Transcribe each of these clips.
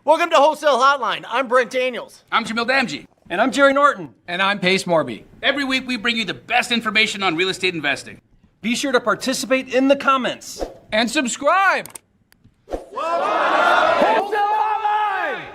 Welcome to Wholesale Hotline. I'm Brent Daniels. I'm Jamil Damji. And I'm Jerry Norton. And I'm Morby. Every week we bring you the best information on real estate investing. Be sure to participate in the comments. And subscribe. Wholesale Hotline!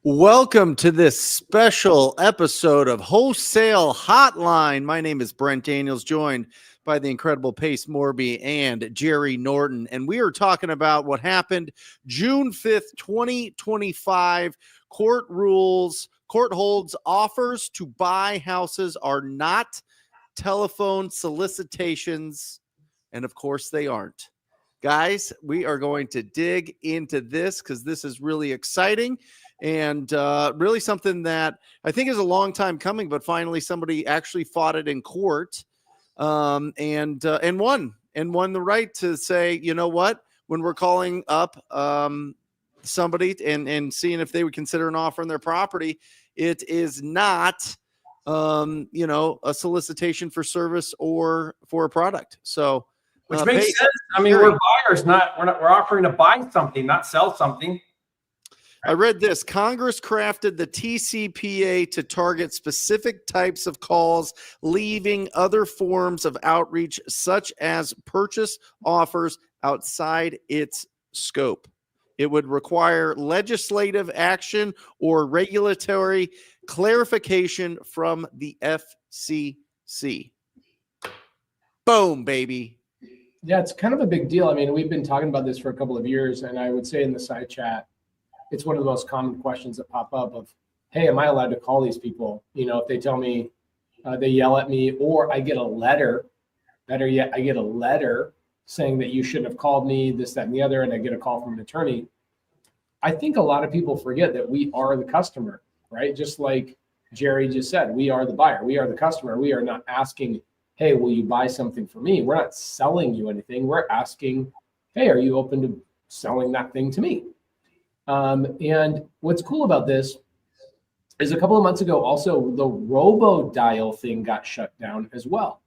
Welcome to this special episode of Wholesale Hotline. My name is Brent Daniels, joined by the incredible Morby and Jerry Norton. And we are talking about what happened June 5th, 2025. Court rules, court holds offers to buy houses are not telephone solicitations. And of course they aren't. Guys, we are going to dig into this because this is really exciting. And really something that I think is a long time coming, but finally somebody actually fought it in court and won the right to say, you know what, when we're calling up somebody and seeing if they would consider an offer on their property, it is not, a solicitation for service or for a product. So, which makes sense. I mean, we're buyers, we're offering to buy something, not sell something. I read this. Congress crafted the TCPA to target specific types of calls, leaving other forms of outreach, such as purchase offers, outside its scope. It would require legislative action or regulatory clarification from the FCC. Boom, baby. Yeah, it's kind of a big deal. I mean, we've been talking about this for a couple of years, and I would say in the side chat, it's one of the most common questions that pop up of, hey, am I allowed to call these people? You know, if they tell me, they yell at me, or I get a letter, better yet, I get a letter saying that you shouldn't have called me, this, that, and the other, and I get a call from an attorney. I think a lot of people forget that we are the customer, right? Just like Jerry just said, we are the buyer, we are the customer. We are not asking, hey, will you buy something for me? We're not selling you anything. We're asking, hey, are you open to selling that thing to me? And what's cool about this is a couple of months ago, also the robo-dial thing got shut down as well.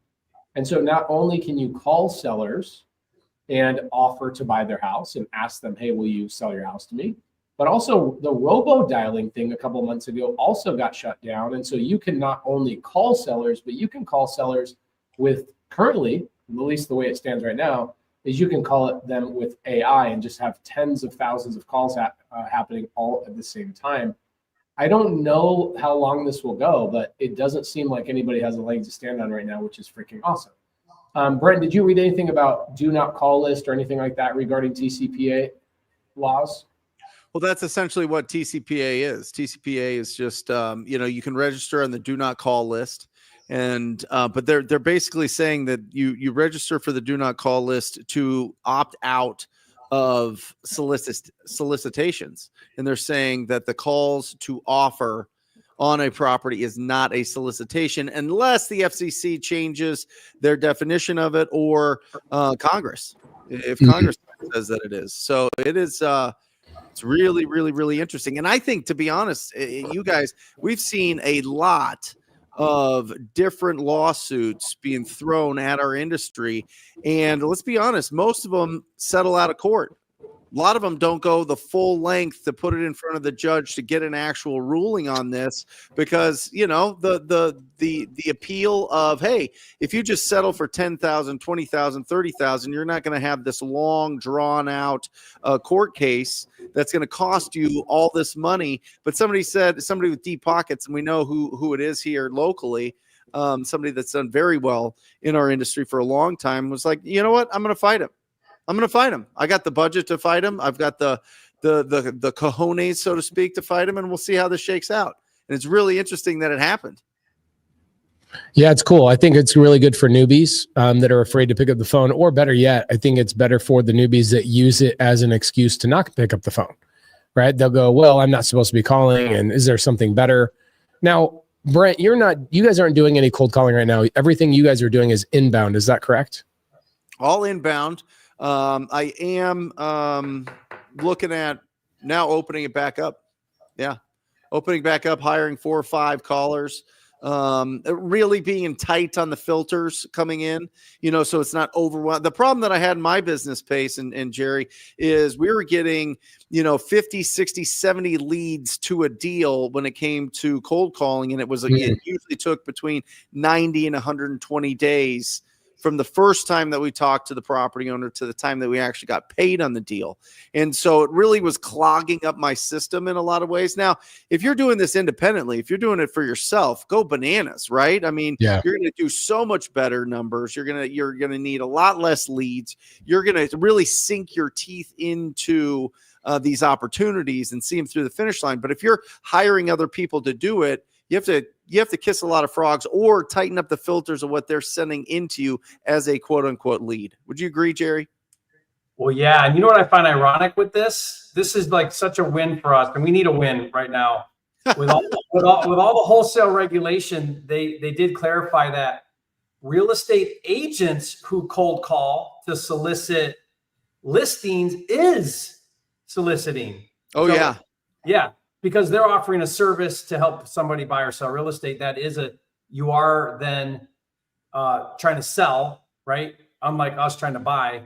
And so not only can you call sellers and offer to buy their house and ask them, hey, will you sell your house to me? But also the robo-dialing thing a couple of months ago also got shut down. And so you can not only call sellers, but you can call sellers with currently, at least the way it stands right now, is you can call it them with AI and just have tens of thousands of calls happening all at the same time. I don't know how long this will go, but it doesn't seem like anybody has a leg to stand on right now, which is freaking awesome. Brent, did you read anything about do not call list or anything like that regarding TCPA laws? Well, that's essentially what TCPA is. TCPA is just, you can register on the do not call list. And but they're basically saying that you register for the do not call list to opt out of solicitations, and they're saying that the calls to offer on a property is not a solicitation unless the FCC changes their definition of it or Congress, if Congress says that it is. So it is. It's really, really, really interesting. And I think, to be honest, you guys, we've seen a lot of different lawsuits being thrown at our industry. And let's be honest, most of them settle out of court. A lot of them don't go the full length to put it in front of the judge to get an actual ruling on this because, the appeal of, hey, if you just settle for $10,000, $20,000, $30,000, you're not going to have this long drawn out court case that's going to cost you all this money. But somebody with deep pockets, and we know who it is here locally, somebody that's done very well in our industry for a long time, was like, you know what, I'm going to fight him. I got the budget to fight him. I've got the cojones, so to speak, to fight him, and we'll see how this shakes out. And it's really interesting that it happened. Yeah, it's cool. I think it's really good for newbies that are afraid to pick up the phone, or better yet, I think it's better for the newbies that use it as an excuse to not pick up the phone, right? They'll go, well, I'm not supposed to be calling, and is there something better? Now, Brent, you guys aren't doing any cold calling right now. Everything you guys are doing is inbound. Is that correct? All inbound. I am looking at now opening it back up. Yeah. Opening back up, hiring 4 or 5 callers, really being tight on the filters coming in, so it's not overwhelmed. The problem that I had in my business, Pace and Jerry, is we were getting, 50, 60, 70 leads to a deal when it came to cold calling. And it usually took between 90 and 120 days from the first time that we talked to the property owner to the time that we actually got paid on the deal. And so it really was clogging up my system in a lot of ways. Now, if you're doing this independently, if you're doing it for yourself, go bananas, right? I mean, You're going to do so much better numbers. You're going to need a lot less leads. You're going to really sink your teeth into these opportunities and see them through the finish line. But if you're hiring other people to do it, you have to kiss a lot of frogs or tighten up the filters of what they're sending into you as a quote unquote lead. Would you agree, Jerry? Well, yeah. And you know what I find ironic with this? This is like such a win for us, and we need a win right now. With all the wholesale regulation, they did clarify that real estate agents who cold call to solicit listings is soliciting. Oh, so, yeah. Because they're offering a service to help somebody buy or sell real estate. You are then trying to sell, right? Unlike us trying to buy.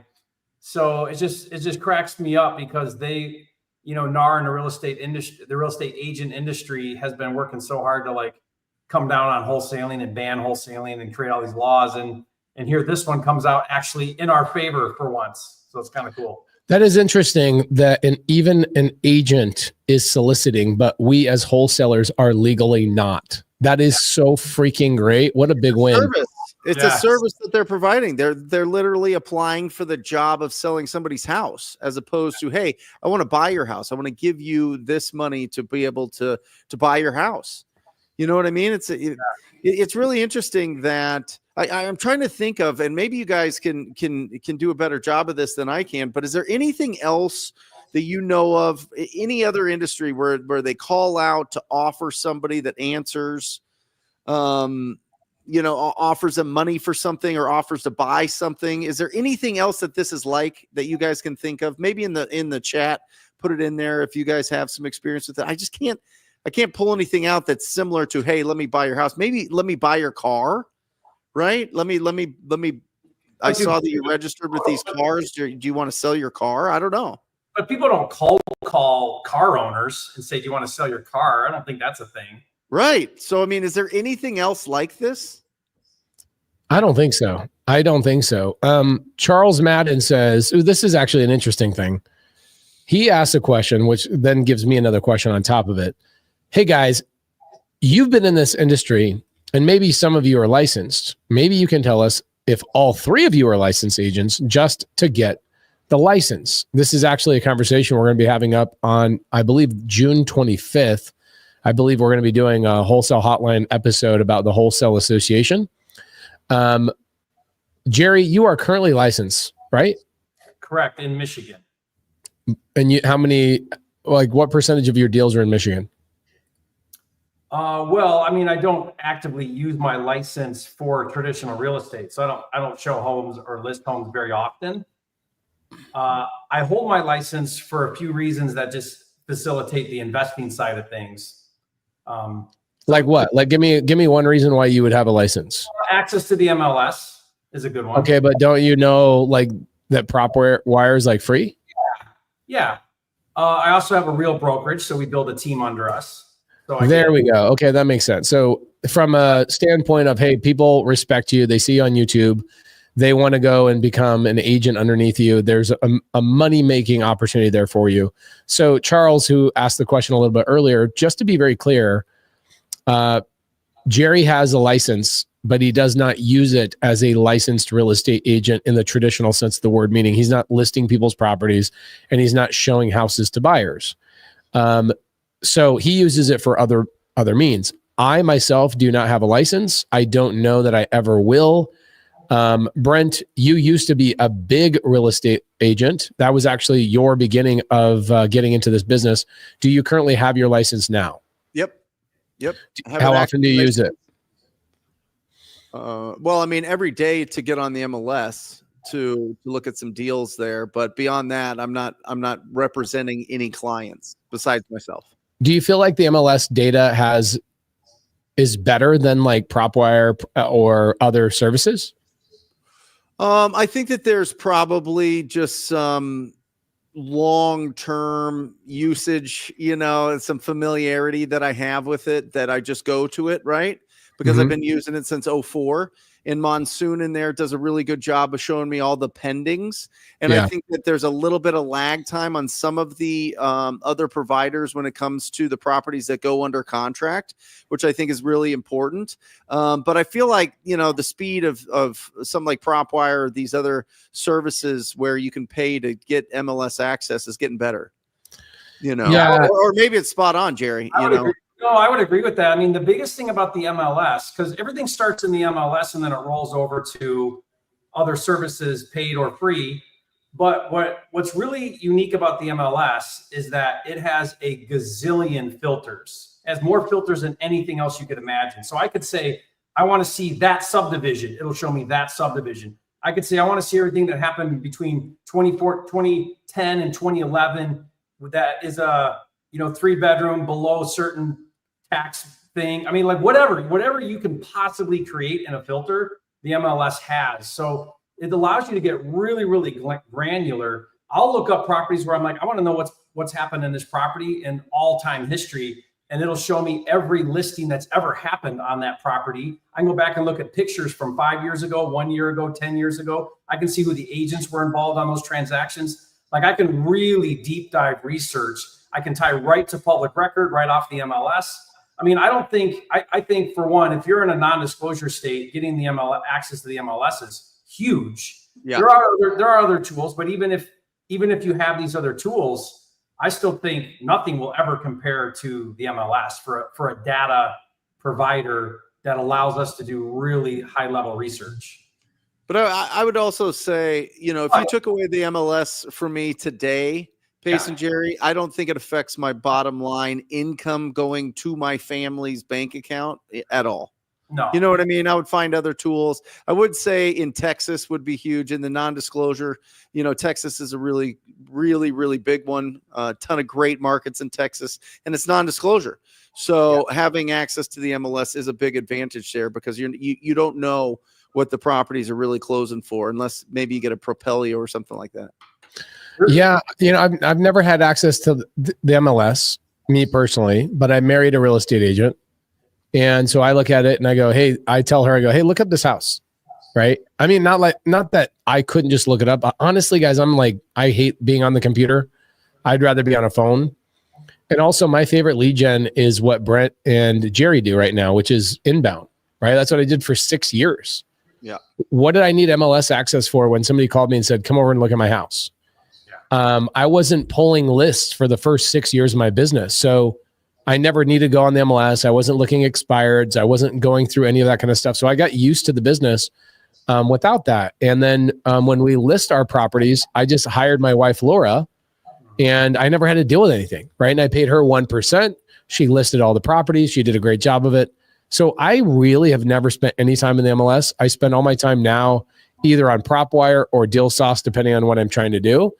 So it just cracks me up because they, NAR in the real estate industry, the real estate agent industry has been working so hard to like come down on wholesaling and ban wholesaling and create all these laws. And here this one comes out actually in our favor for once. So it's kind of cool. That is interesting that even an agent is soliciting, but we as wholesalers are legally not. That is so freaking great. What a big win. Service. It's a service that they're providing. They're literally applying for the job of selling somebody's house as opposed to, hey, I want to buy your house. I want to give you this money to be able to buy your house. You know what I mean? It's really interesting that I'm trying to think of, and maybe you guys can do a better job of this than I can, but is there anything else that you know of, any other industry where they call out to offer somebody that answers, offers them money for something or offers to buy something? Is there anything else that this is like that you guys can think of? Maybe in the chat, put it in there if you guys have some experience with it. I can't pull anything out that's similar to, hey, let me buy your house. Maybe let me buy your car, right? I saw that you registered with these cars. Do you want to sell your car? I don't know. But people don't call car owners and say, do you want to sell your car? I don't think that's a thing. Right. So, I mean, is there anything else like this? I don't think so. Charles Madden says, this is actually an interesting thing. He asked a question, which then gives me another question on top of it. Hey guys, you've been in this industry and maybe some of you are licensed. Maybe you can tell us if all 3 of you are licensed agents just to get the license. This is actually a conversation we're going to be having up on, I believe, June 25th. I believe we're going to be doing a Wholesale Hotline episode about the Wholesale Association. Jerry, you are currently licensed, right? Correct, in Michigan. And what percentage of your deals are in Michigan? Well, I mean, I don't actively use my license for traditional real estate, so I don't show homes or list homes very often. I hold my license for a few reasons that just facilitate the investing side of things. Like what? Like give me one reason why you would have a license. Access to the MLS is a good one. Okay, but don't you know like that PropWire is like free? Yeah. I also have a real brokerage, so we build a team under us. So there we go. Okay, that makes sense. So from a standpoint of, hey, people respect you, they see you on YouTube, they want to go and become an agent underneath you. There's a money-making opportunity there for you. So Charles, who asked the question a little bit earlier, just to be very clear, Jerry has a license, but he does not use it as a licensed real estate agent in the traditional sense of the word, meaning he's not listing people's properties and he's not showing houses to buyers. So he uses it for other means. I myself do not have a license. I don't know that I ever will. Brent, you used to be a big real estate agent. That was actually your beginning of getting into this business. Do you currently have your license now? Yep. How often do you use it? Well, I mean, every day to get on the MLS. to look at some deals there. But beyond that, I'm not representing any clients besides myself. Do you feel like the MLS data is better than like PropWire or other services? I think that there's probably just some long-term usage, and some familiarity that I have with it, that I just go to it, right? Because I've been using it since 2004. And Monsoon in there does a really good job of showing me all the pendings. And I think that there's a little bit of lag time on some of the other providers when it comes to the properties that go under contract, which I think is really important. But I feel like, the speed of something like PropWire or these other services where you can pay to get MLS access is getting better. Or maybe it's spot on, Jerry. No, I would agree with that. I mean, the biggest thing about the MLS, because everything starts in the MLS and then it rolls over to other services, paid or free. But what's really unique about the MLS is that it has a gazillion filters. It has more filters than anything else you could imagine. So I could say, I want to see that subdivision. It'll show me that subdivision. I could say, I want to see everything that happened between 2010 and 2011. That is a 3-bedroom below certain tax thing. I mean, like whatever you can possibly create in a filter, the MLS has. So it allows you to get really, really granular. I'll look up properties where I'm like, I want to know what's happened in this property in all-time history, and it'll show me every listing that's ever happened on that property. I can go back and look at pictures from 5 years ago, 1 year ago, 10 years ago. I can see who the agents were involved on those transactions. Like, I can really deep dive research. I can tie right to public record, right off the MLS. I mean, I think for one, if you're in a non-disclosure state, getting the access to the MLS is huge. Yeah. There are other tools, but even if you have these other tools, I still think nothing will ever compare to the MLS for a data provider that allows us to do really high level research. But I would also say, if you took away the MLS for me today, Pace and Jerry, I don't think it affects my bottom line income going to my family's bank account at all. No. You know what I mean? I would find other tools. I would say in Texas would be huge. In the non-disclosure, Texas is a really, really, really big one. A ton of great markets in Texas, and it's non-disclosure. So having access to the MLS is a big advantage there, because you don't know what the properties are really closing for, unless maybe you get a Propelio or something like that. Yeah, I've never had access to the MLS, me personally, but I married a real estate agent. And so I look at it and I go, hey, look up this house. Right. I mean, not that I couldn't just look it up. Honestly, guys, I hate being on the computer. I'd rather be on a phone. And also my favorite lead gen is what Brent and Jerry do right now, which is inbound, right? That's what I did for 6 years. Yeah. What did I need MLS access for when somebody called me and said, come over and look at my house? I wasn't pulling lists for the first 6 years of my business. So I never needed to go on the MLS. I wasn't looking at expireds. I wasn't going through any of that kind of stuff. So I got used to the business without that. And then when we list our properties, I just hired my wife, Laura, and I never had to deal with anything, right? And I paid her 1%. She listed all the properties. She did a great job of it. So I really have never spent any time in the MLS. I spend all my time now either on PropWire or Deal Sauce, depending on what I'm trying to do.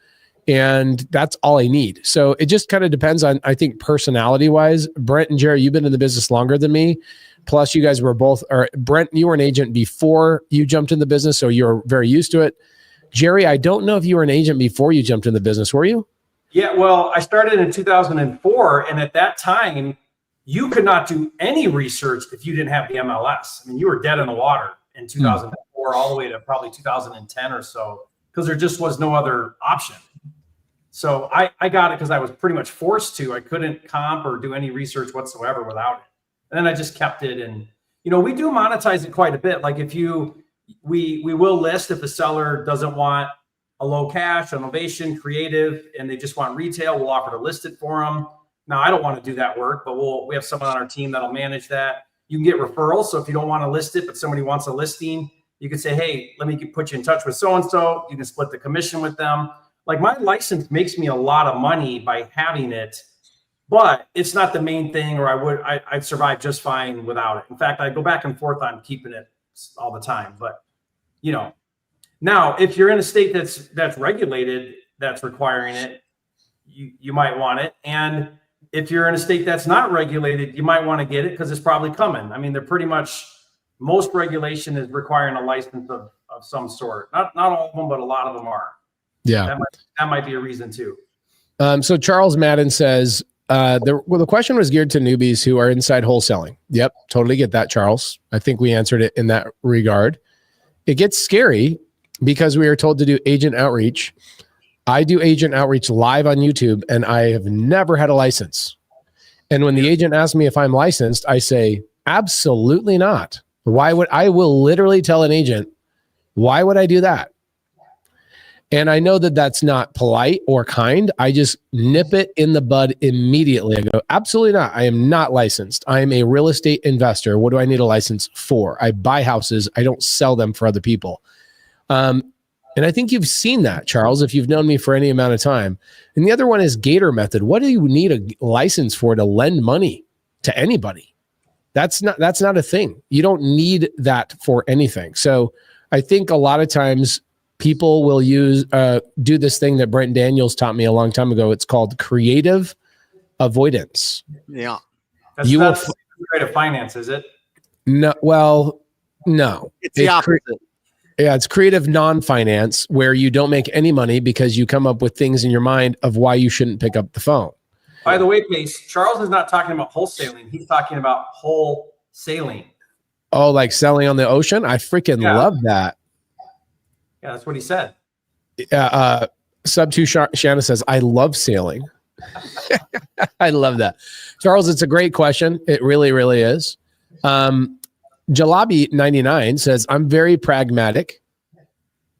And that's all I need. So it just kind of depends on, I think, personality wise. Brent and Jerry, you've been in the business longer than me. Plus you guys were both, or Brent, you were an agent before you jumped in the business. So you're very used to it. Jerry, I don't know if you were an agent before you jumped in the business. Were you? Yeah, well, I started in 2004. And at that time, you could not do any research if you didn't have the MLS. I mean, you were dead in the water in 2004 all the way to probably 2010 or so, because there just was no other option. So I got it because I was pretty much forced to. I couldn't comp or do any research whatsoever without it. And then I just kept it. And, we do monetize it quite a bit. Like we will list if the seller doesn't want a low cash, an ovation, creative, and they just want retail, we'll offer to list it for them. Now, I don't want to do that work, but we have someone on our team that'll manage that. You can get referrals. So if you don't want to list it, but somebody wants a listing, you can say, hey, let me put you in touch with so-and-so. You can split the commission with them. Like, my license makes me a lot of money by having it, but it's not the main thing, or I'd survive just fine without it. In fact, I go back and forth on keeping it all the time, but Now, if you're in a state that's regulated, that's requiring it, you might want it. And if you're in a state that's not regulated, you might want to get it because it's probably coming. I mean, they're pretty much, most regulation is requiring a license of some sort. Not all of them, but a lot of them are. Yeah. That might be a reason too. So Charles Madden says, the question was geared to newbies who are inside wholesaling. Yep, totally get that, Charles. I think we answered it in that regard. It gets scary because we are told to do agent outreach. I do agent outreach live on YouTube, and I have never had a license. And when the agent asks me if I'm licensed, I say, absolutely not. I will literally tell an agent, why would I do that? And I know that that's not polite or kind. I just nip it in the bud immediately. I go, absolutely not. I am not licensed. I am a real estate investor. What do I need a license for? I buy houses. I don't sell them for other people. And I think you've seen that, Charles, if you've known me for any amount of time. And the other one is Gator method. What do you need a license for to lend money to anybody? That's not a thing. You don't need that for anything. So I think a lot of times people will do this thing that Brent Daniels taught me a long time ago. It's called creative avoidance. Yeah. That's not creative finance, is it? No. Well, no. It's the opposite. It's creative non-finance, where you don't make any money because you come up with things in your mind of why you shouldn't pick up the phone. By the way, Pace, Charles is not talking about wholesaling. He's talking about wholesaling. Oh, like selling on the ocean? I freaking love that. Yeah, that's what he said. Sub 2 Shanna says, I love sailing. I love that. Charles, it's a great question. It really, really is. Jalabi 99 says, I'm very pragmatic.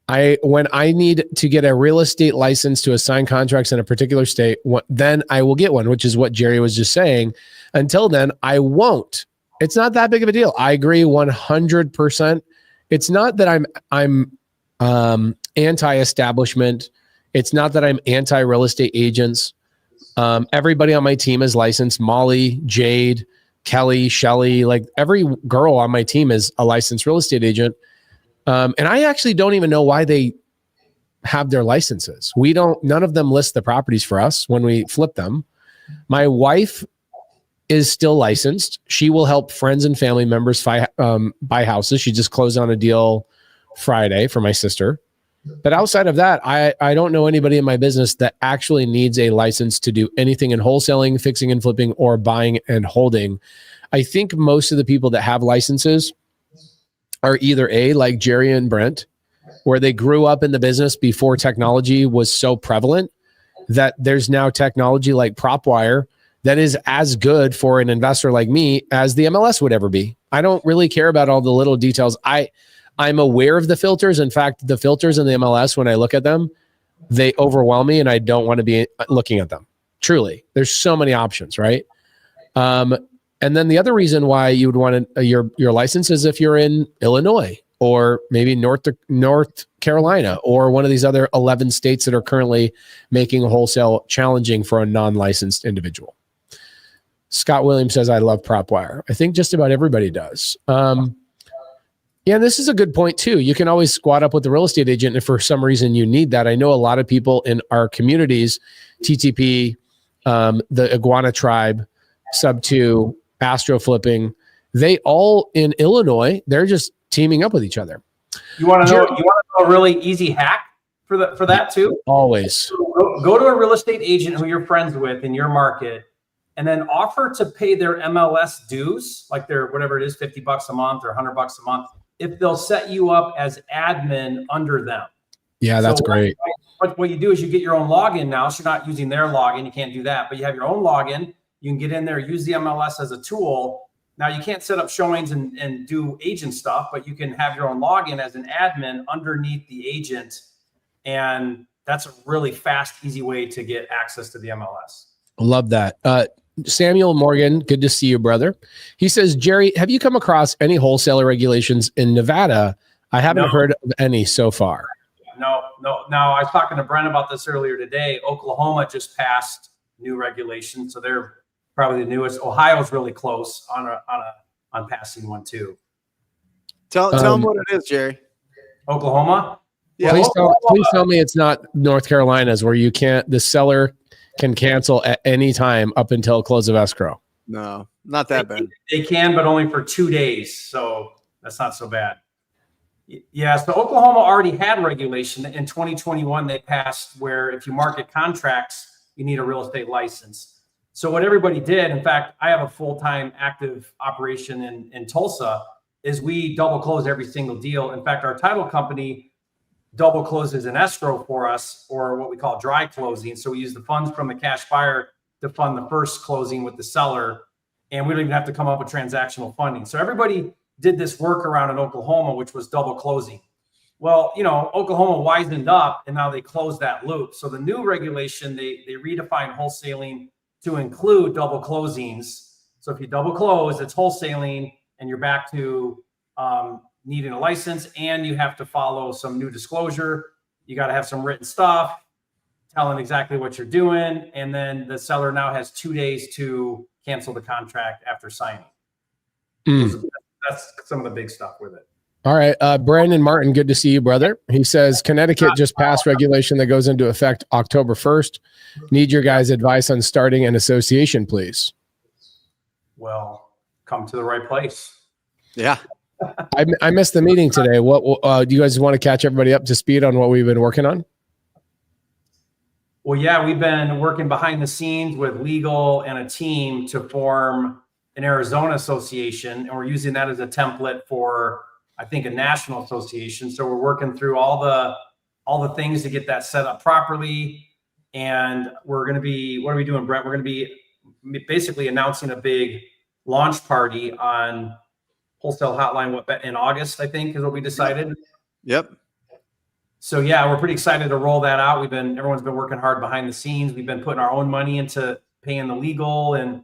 When I need to get a real estate license to assign contracts in a particular state, then I will get one, which is what Jerry was just saying. Until then, I won't. It's not that big of a deal. I agree 100%. It's not that I'm anti-establishment. It's not that I'm anti-real estate agents. Everybody on my team is licensed. Molly, Jade, Kelly, Shelly, like every girl on my team is a licensed real estate agent. And I actually don't even know why they have their licenses. None of them list the properties for us when we flip them. My wife is still licensed. She will help friends and family members buy houses. She just closed on a deal Friday for my sister. But outside of that, I don't know anybody in my business that actually needs a license to do anything in wholesaling, fixing and flipping, or buying and holding. I think most of the people that have licenses are either like Jerry and Brent, where they grew up in the business before technology was so prevalent that there's now technology like PropWire that is as good for an investor like me as the MLS would ever be. I don't really care about all the little details. I'm aware of the filters. In fact, the filters in the MLS, when I look at them, they overwhelm me and I don't want to be looking at them. Truly. There's so many options, right? And then the other reason why you would want your license is if you're in Illinois or maybe North Carolina or one of these other 11 states that are currently making wholesale challenging for a non-licensed individual. Scott Williams says, I love PropWire. I think just about everybody does. Yeah, and this is a good point too. You can always squat up with the real estate agent if for some reason you need that. I know a lot of people in our communities, TTP, the Iguana Tribe, Sub 2, Astro Flipping, they all in Illinois, they're just teaming up with each other. You want to know a really easy hack for that too? Always. Go to a real estate agent who you're friends with in your market and then offer to pay their MLS dues, like their whatever it is, $50 a month or $100 a month, if they'll set you up as admin under them. Yeah, that's great. What you do is you get your own login now. So you're not using their login. You can't do that, but you have your own login. You can get in there, use the MLS as a tool. Now you can't set up showings and do agent stuff, but you can have your own login as an admin underneath the agent. And that's a really fast, easy way to get access to the MLS. Love that. Samuel Morgan, good to see you, brother. He says, Jerry, have you come across any wholesaler regulations in Nevada? I haven't heard of any so far. No. I was talking to Brent about this earlier today. Oklahoma just passed new regulations, so they're probably the newest. Ohio's really close on passing one too. Tell them what it is, Jerry. Oklahoma. Yeah. Please tell me it's not North Carolina's where the seller can cancel at any time up until close of escrow. No, not that bad. They can, but only for 2 days. So that's not so bad. Yeah. So Oklahoma already had regulation in 2021. They passed where if you market contracts, you need a real estate license. So what everybody did, in fact, I have a full-time active operation in Tulsa, is we double close every single deal. In fact, our title company double closes an escrow for us, or what we call dry closing. So we use the funds from the cash buyer to fund the first closing with the seller, and we don't even have to come up with transactional funding. So everybody did this workaround in Oklahoma, which was double closing. Well, Oklahoma wisened up, and now they closed that loop. So the new regulation, they redefined wholesaling to include double closings. So if you double close, it's wholesaling, and you're back to needing a license, and you have to follow some new disclosure. You got to have some written stuff telling exactly what you're doing. And then the seller now has 2 days to cancel the contract after signing. That's some of the big stuff with it. All right. Brandon Martin, good to see you, brother. He says, Connecticut just passed regulation that goes into effect October 1st. Need your guys' advice on starting an association, please. Well, come to the right place. Yeah. I missed the meeting today. What do you guys want to catch everybody up to speed on what we've been working on? Well, yeah, we've been working behind the scenes with legal and a team to form an Arizona association, and we're using that as a template for, I think, a national association. So we're working through all the things to get that set up properly. And we're going to be, what are we doing, Brent? We're going to be basically announcing a big launch party on Wholesale Hotline in August, I think, is what we decided. Yep. So yeah, we're pretty excited to roll that out. Everyone's been working hard behind the scenes. We've been putting our own money into paying the legal and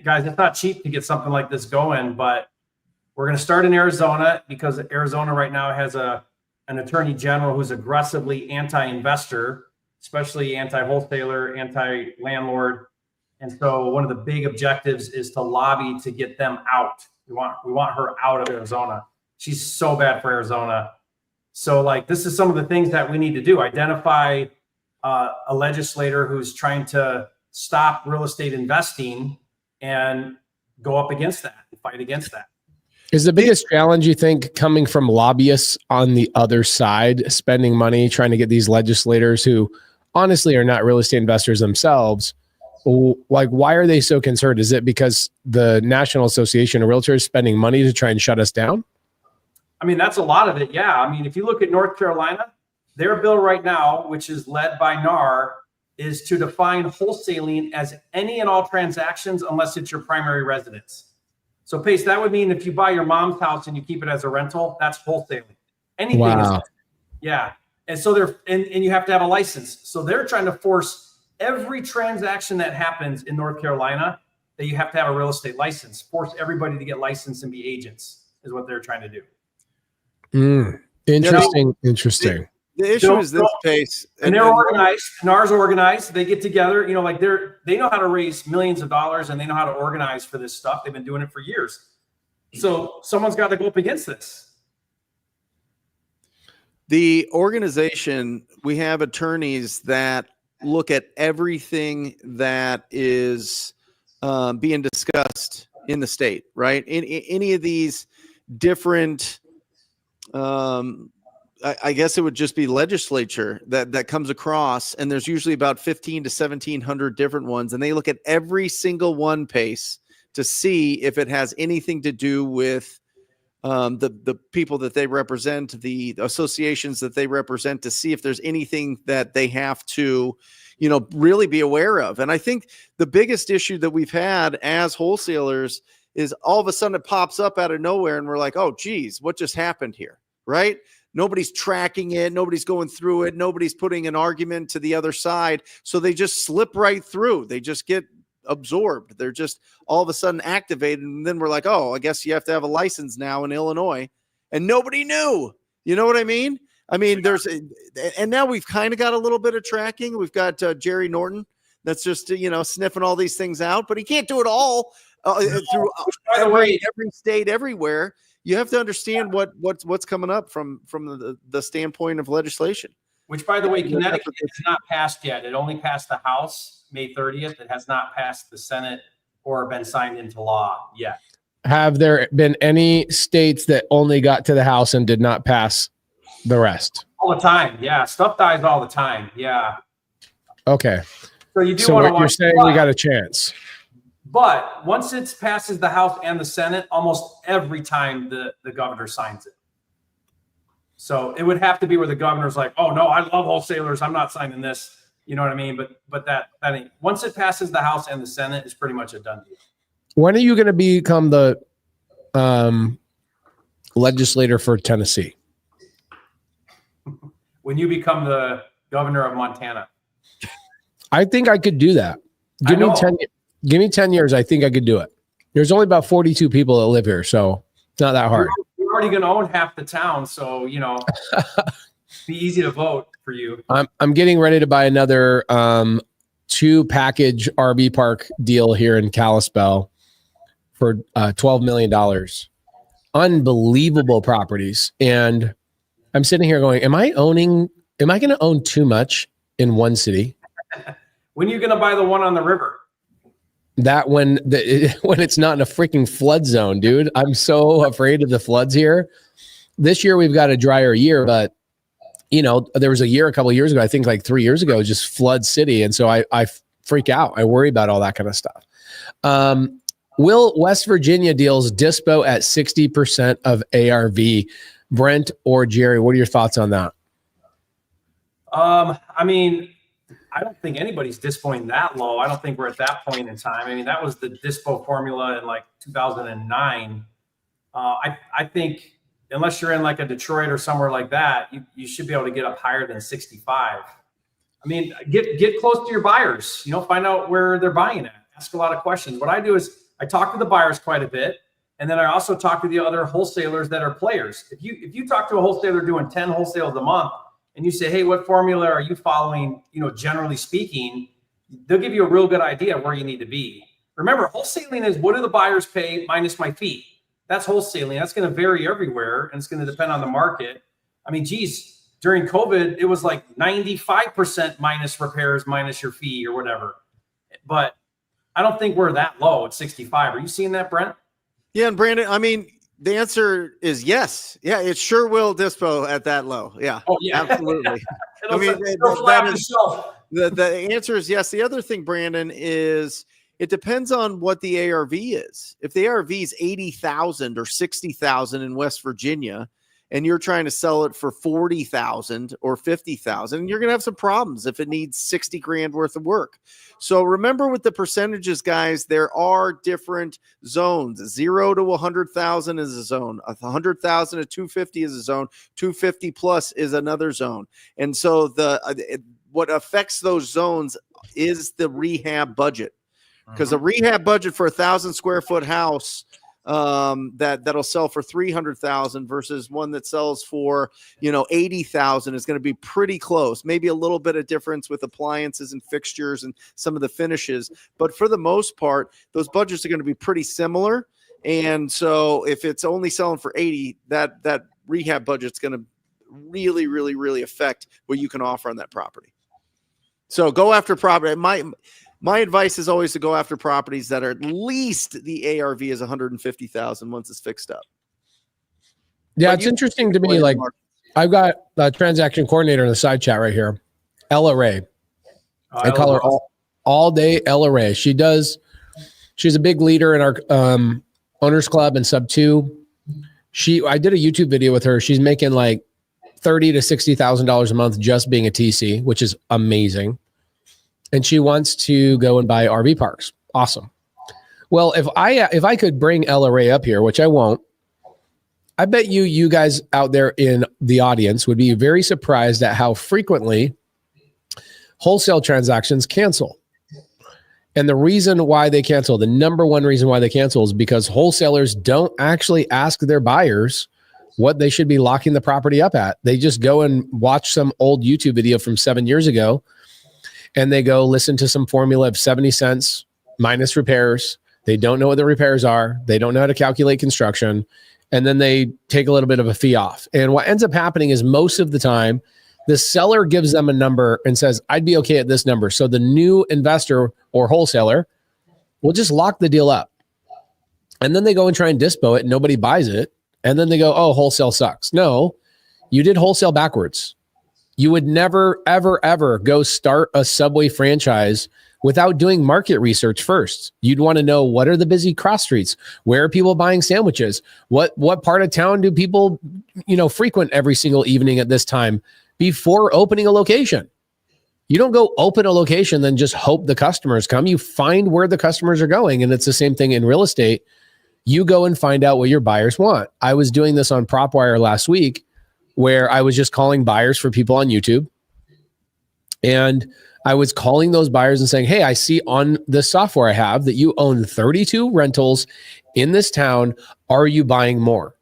guys, it's not cheap to get something like this going, but we're going to start in Arizona because Arizona right now has an attorney general who's aggressively anti-investor, especially anti-wholesaler, anti-landlord. And so one of the big objectives is to lobby to get them out. We want her out of Arizona. She's so bad for Arizona. So this is some of the things that we need to do. Identify a legislator who's trying to stop real estate investing and go up against that, fight against that. Is the biggest challenge, you think, coming from lobbyists on the other side, spending money, trying to get these legislators who honestly are not real estate investors themselves? Why are they so concerned? Is it because the National Association of Realtors is spending money to try and shut us down? I mean, that's a lot of it. Yeah. I mean, if you look at North Carolina, their bill right now, which is led by NAR, is to define wholesaling as any and all transactions unless it's your primary residence. So Pace, that would mean if you buy your mom's house and you keep it as a rental, that's wholesaling. Anything wow. is, yeah. And so and you have to have a license. So they're trying to force every transaction that happens in North Carolina that you have to have a real estate license, force everybody to get licensed and be agents is what they're trying to do. Interesting. The issue is this, Pace. And they're organized. NAR's organized. They get together, they know how to raise millions of dollars and they know how to organize for this stuff. They've been doing it for years. So someone's got to go up against this. The organization, we have attorneys that look at everything that is being discussed in the state, right? In any of these different, I guess it would just be legislature that comes across, and there's usually about 15 to 1,700 different ones, and they look at every single one, Pace, to see if it has anything to do with the people that they represent, the associations that they represent, to see if there's anything that they have to, really be aware of. And I think the biggest issue that we've had as wholesalers is all of a sudden it pops up out of nowhere and we're like, oh, geez, what just happened here? Right? Nobody's tracking it. Nobody's going through it. Nobody's putting an argument to the other side. So they just slip right through. They just get absorbed. They're just all of a sudden activated. And then we're like, oh, I guess you have to have a license now in Illinois. And nobody knew. You know what I mean? And now we've kind of got a little bit of tracking. We've got Jerry Norton that's just, sniffing all these things out, but he can't do it all through every state, everywhere. You have to understand what's coming up from the standpoint of legislation. Which, by the way, Connecticut has not passed yet. It only passed the House May 30th. It has not passed the Senate or been signed into law yet. Have there been any states that only got to the House and did not pass the rest? All the time. Yeah. Stuff dies all the time. Yeah. Okay. So you do So want to what you're saying, we got a chance. But once it passes the House and the Senate, almost every time the governor signs it. So it would have to be where the governor's like, oh no, I love wholesalers, I'm not signing this. You know what I mean? But that ain't, once it passes the House and the Senate, it's pretty much a done deal. When are you going to become the legislator for Tennessee? When you become the governor of Montana. I think I could do that. Give me 10 years. I think I could do it. There's only about 42 people that live here, so it's not that hard. You're already going to own half the town, so be easy to vote for you. I'm getting ready to buy another 2-package RV park deal here in Kalispell for $12 million. Unbelievable properties. And I'm sitting here going, am I going to own too much in one city? When are you going to buy the one on the river? That when it's not in a freaking flood zone, dude. I'm so afraid of the floods here. This year we've got a drier year, but there was a couple of years ago, I think like 3 years ago, just flood city. And so I freak out. I worry about all that kind of stuff. Will West Virginia deals Dispo at 60% of ARV? Brent or Jerry, what are your thoughts on that? I don't think anybody's dispoing that low. I don't think we're at that point in time. I mean, that was the Dispo formula in like 2009. I think unless you're in like a Detroit or somewhere like that, you should be able to get up higher than 65. I mean, get close to your buyers, find out where they're buying at. Ask a lot of questions. What I do is I talk to the buyers quite a bit. And then I also talk to the other wholesalers that are players. If you talk to a wholesaler doing 10 wholesales a month, and you say, hey, what formula are you following? Generally speaking, they'll give you a real good idea of where you need to be. Remember, wholesaling is what do the buyers pay minus my fee? That's wholesaling. That's going to vary everywhere, and it's going to depend on the market. I mean, geez, during COVID, it was like 95% minus repairs, minus your fee or whatever. But I don't think we're that low at 65. Are you seeing that, Brent? Yeah, and Brandon, I mean, the answer is yes. Yeah, it sure will Dispo at that low. Yeah. Oh, yeah. Absolutely. I mean, the answer is yes. The other thing, Brandon, is it depends on what the ARV is. If the ARV is 80,000 or 60,000 in West Virginia, and you're trying to sell it for 40,000 or 50,000, you're going to have some problems if it needs 60 grand worth of work. So remember with the percentages, guys, there are different zones. 0 to 100,000 is a zone. 100,000 to 250 is a zone. 250 plus is another zone. And so what affects those zones is the rehab budget, because a rehab budget for 1,000 square foot house that'll sell for 300,000 versus one that sells for 80,000 is going to be pretty close. Maybe a little bit of difference with appliances and fixtures and some of the finishes, but for the most part, those budgets are going to be pretty similar. And so if it's only selling for 80, that rehab budget's going to really, really, really affect what you can offer on that property. So go after property. My advice is always to go after properties that are at least the ARV is 150,000 once it's fixed up. Yeah, it's interesting to me. Like, I've got a transaction coordinator in the side chat right here, Ella Ray. I call her all day Ella Ray. She's a big leader in our owners club and sub 2. I did a YouTube video with her. She's making like $30,000 to $60,000 a month just being a TC, which is amazing. And she wants to go and buy RV parks. Awesome. Well, if I could bring Ella Ray up here, which I won't, I bet you guys out there in the audience would be very surprised at how frequently wholesale transactions cancel. And the reason why they cancel, the number one reason why they cancel, is because wholesalers don't actually ask their buyers what they should be locking the property up at. They just go and watch some old YouTube video from 7 years ago, and they go listen to some formula of 70 cents minus repairs. They don't know what the repairs are. They don't know how to calculate construction. and then they take a little bit of a fee off. And what ends up happening is most of the time, the seller gives them a number and says, I'd be okay at this number. So the new investor or wholesaler will just lock the deal up. And then they go and try and dispo it and nobody buys it. And then they go, oh, wholesale sucks. No, you did wholesale backwards. You would never, ever, ever go start a Subway franchise without doing market research first. You'd want to know, what are the busy cross streets? Where are people buying sandwiches? What part of town do people, frequent every single evening at this time before opening a location? You don't go open a location, then just hope the customers come. You find where the customers are going. And it's the same thing in real estate. You go and find out what your buyers want. I was doing this on PropWire last week, where I was just calling buyers for people on YouTube. And I was calling those buyers and saying, hey, I see on the software I have that you own 32 rentals in this town. Are you buying more?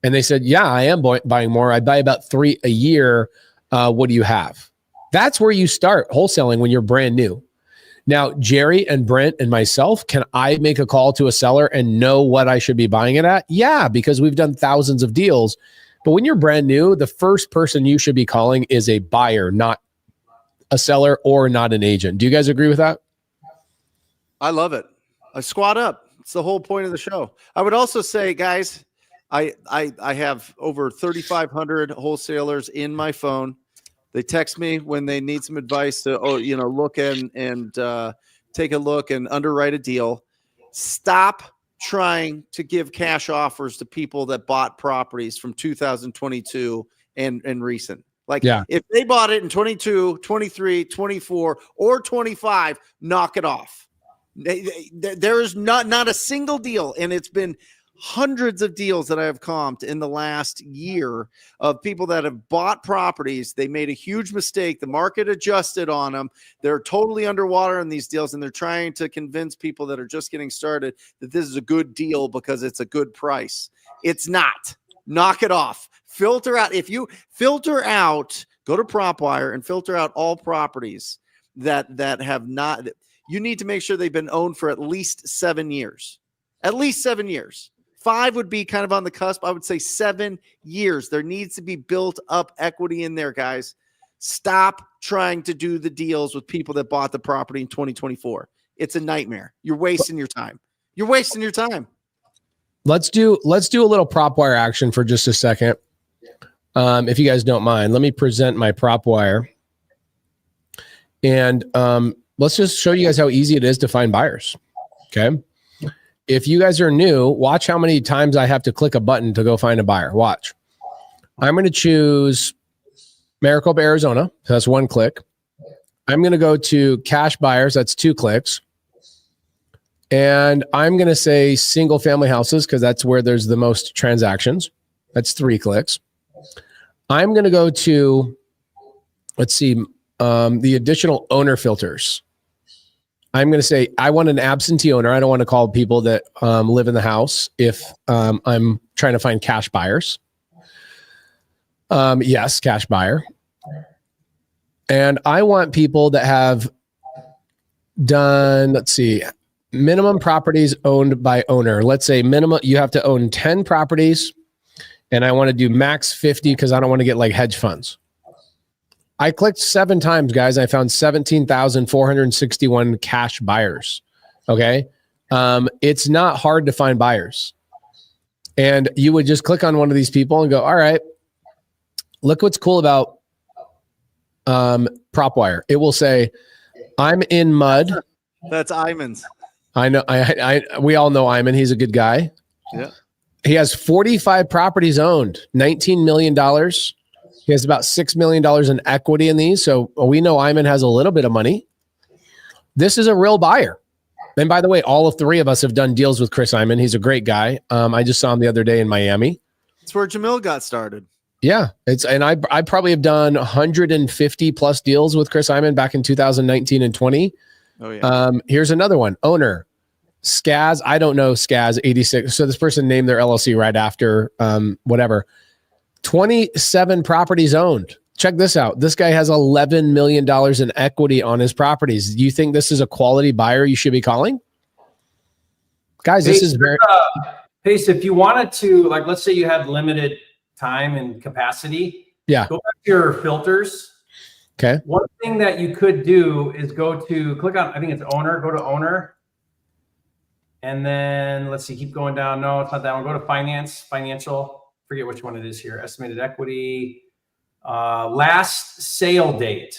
And they said, yeah, I am buying more. I buy about 3 a year. What do you have? That's where you start wholesaling when you're brand new. Now, Jerry and Brent and myself, can I make a call to a seller and know what I should be buying it at? Yeah, because we've done thousands of deals. But when you're brand new, the first person you should be calling is a buyer, not a seller or not an agent. Do you guys agree with that? I love it. I squat up. It's the whole point of the show. I would also say, guys, I have over 3,500 wholesalers in my phone. They text me when they need some advice to, look and take a look and underwrite a deal. Stop trying to give cash offers to people that bought properties from 2022 and recent. Like, if they bought it in 22, 23, 24, or 25, knock it off. There is not a single deal, and it's been hundreds of deals that I have comped in the last year of people that have bought properties. They made a huge mistake. The market adjusted on them. They're totally underwater in these deals, and they're trying to convince people that are just getting started that this is a good deal because it's a good price. It's not. Knock it off. Filter out. If you filter out, go to PropWire and filter out all properties that have not. You need to make sure they've been owned for at least 7 years. At least 7 years. 5 would be kind of on the cusp. I would say 7 years. There needs to be built up equity in there, guys. Stop trying to do the deals with people that bought the property in 2024. It's a nightmare. You're wasting your time. You're wasting your time. Let's do a little PropWire action for just a second. If you guys don't mind, let me present my PropWire. And let's just show you guys how easy it is to find buyers. Okay. If you guys are new, watch how many times I have to click a button to go find a buyer. Watch. I'm going to choose Maricopa, Arizona. So that's 1 click. I'm going to go to cash buyers. That's 2 clicks. And I'm going to say single family houses because that's where there's the most transactions. That's 3 clicks. I'm going to go to, let's see, the additional owner filters. I'm going to say I want an absentee owner. I don't want to call people that live in the house if I'm trying to find cash buyers. Yes, cash buyer. And I want people that have done, let's see, minimum properties owned by owner. Let's say minimum, you have to own 10 properties. And I want to do max 50 because I don't want to get like hedge funds. I clicked 7 times, guys. I found 17,461 cash buyers. Okay. It's not hard to find buyers. And you would just click on one of these people and go, all right, look what's cool about PropWire. It will say, I'm in mud. That's Iman's. I know. We all know Iman. He's a good guy. Yeah. He has 45 properties owned, $19 million. He has about $6 million in equity in these. So we know Iman has a little bit of money. This is a real buyer. And by the way, all of 3 of us have done deals with Chris Iman. He's a great guy. I just saw him the other day in Miami. It's where Jamil got started. Yeah. I probably have done 150 plus deals with Chris Iman back in 2019 and 20. Oh yeah. Here's another one. Owner. Skaz. I don't know Skaz 86. So this person named their LLC right after whatever. 27 properties owned. Check this out. This guy has $11 million in equity on his properties. Do you think this is a quality buyer you should be calling? Guys, this is very... Pace, if you wanted to, like, let's say you had limited time and capacity, Yeah. go back to your filters. Okay. One thing that you could do is click on, I think it's owner, go to owner. And then let's see, keep going down. No, it's not that one. Go to financial, forget which one it is here. Estimated equity, last sale date.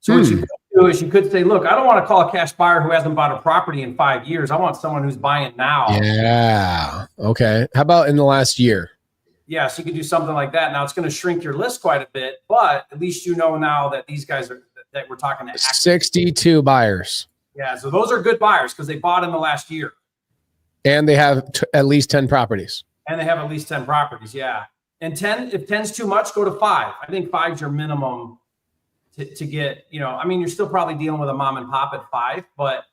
So what you could do is you could say, look, I don't want to call a cash buyer who hasn't bought a property in 5 years. I want someone who's buying now. Yeah. Okay. How about in the last year? Yeah, so you could do something like that. Now it's going to shrink your list quite a bit, but at least you know now that these guys that we're talking to. 62 buyers. Yeah, so those are good buyers because they bought in the last year. And they have at least 10 properties. And they have at least 10 properties, yeah. And 10, if 10's too much, go to 5. I think 5's your minimum to get, I mean, you're still probably dealing with a mom and pop at 5, but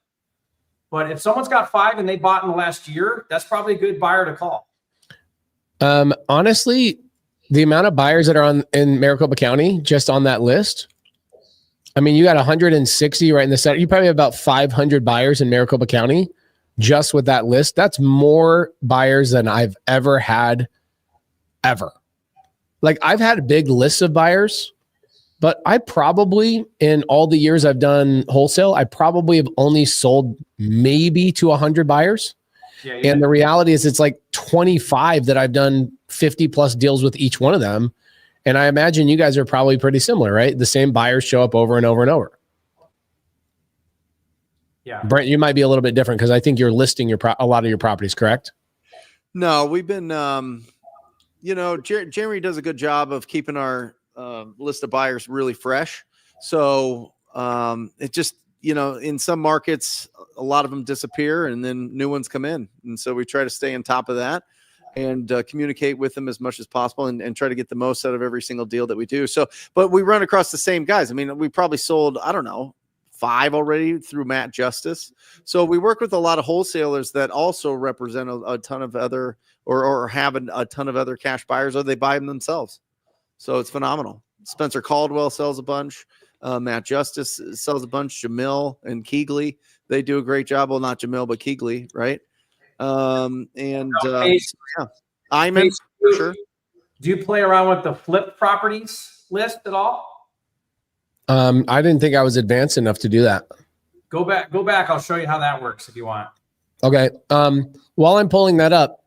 if someone's got 5 and they bought in the last year, that's probably a good buyer to call. Honestly, the amount of buyers that are in Maricopa County, just on that list, I mean, you got 160 right in the center. You probably have about 500 buyers in Maricopa County just with that list. That's more buyers than I've ever had, ever. Like, I've had big lists of buyers, but I probably, in all the years I've done wholesale, I probably have only sold maybe to 100 buyers. Yeah, and the reality is it's like 25 that I've done 50 plus deals with each one of them. And I imagine you guys are probably pretty similar, right? The same buyers show up over and over and over. Yeah. Brent, you might be a little bit different because I think you're listing a lot of your properties, correct? No, we've been, Jeremy does a good job of keeping our list of buyers really fresh. So it just, in some markets, a lot of them disappear and then new ones come in. And so we try to stay on top of that and communicate with them as much as possible and try to get the most out of every single deal that we do. So, but we run across the same guys. I mean, we probably sold, 5 already through Matt Justice. So we work with a lot of wholesalers that also represent a ton of other or have a ton of other cash buyers, or they buy them themselves. So it's phenomenal. Spencer Caldwell sells a bunch. Matt Justice sells a bunch. Jamil and Keegley, they do a great job. Well, not Jamil, but Keegley, right? I'm in, sure. Do you play around with the flip properties list at all? I didn't think I was advanced enough to do that. Go back. I'll show you how that works if you want. Okay. While I'm pulling that up,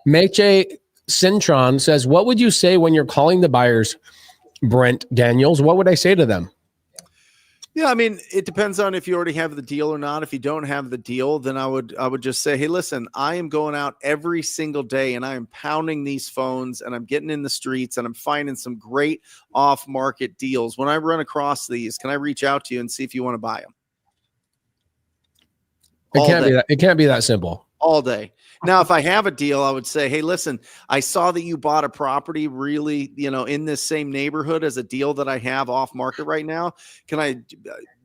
Meche Cintron says, what would you say when you're calling the buyers, Brent Daniels? What would I say to them? Yeah, I mean, it depends on if you already have the deal or not. If you don't have the deal, then I would just say, hey, listen, I am going out every single day and I am pounding these phones and I'm getting in the streets and I'm finding some great off-market deals. When I run across these, can I reach out to you and see if you want to buy them? It can't be that simple. All day. Now, if I have a deal, I would say, hey, listen, I saw that you bought a property really, in this same neighborhood as a deal that I have off market right now. Do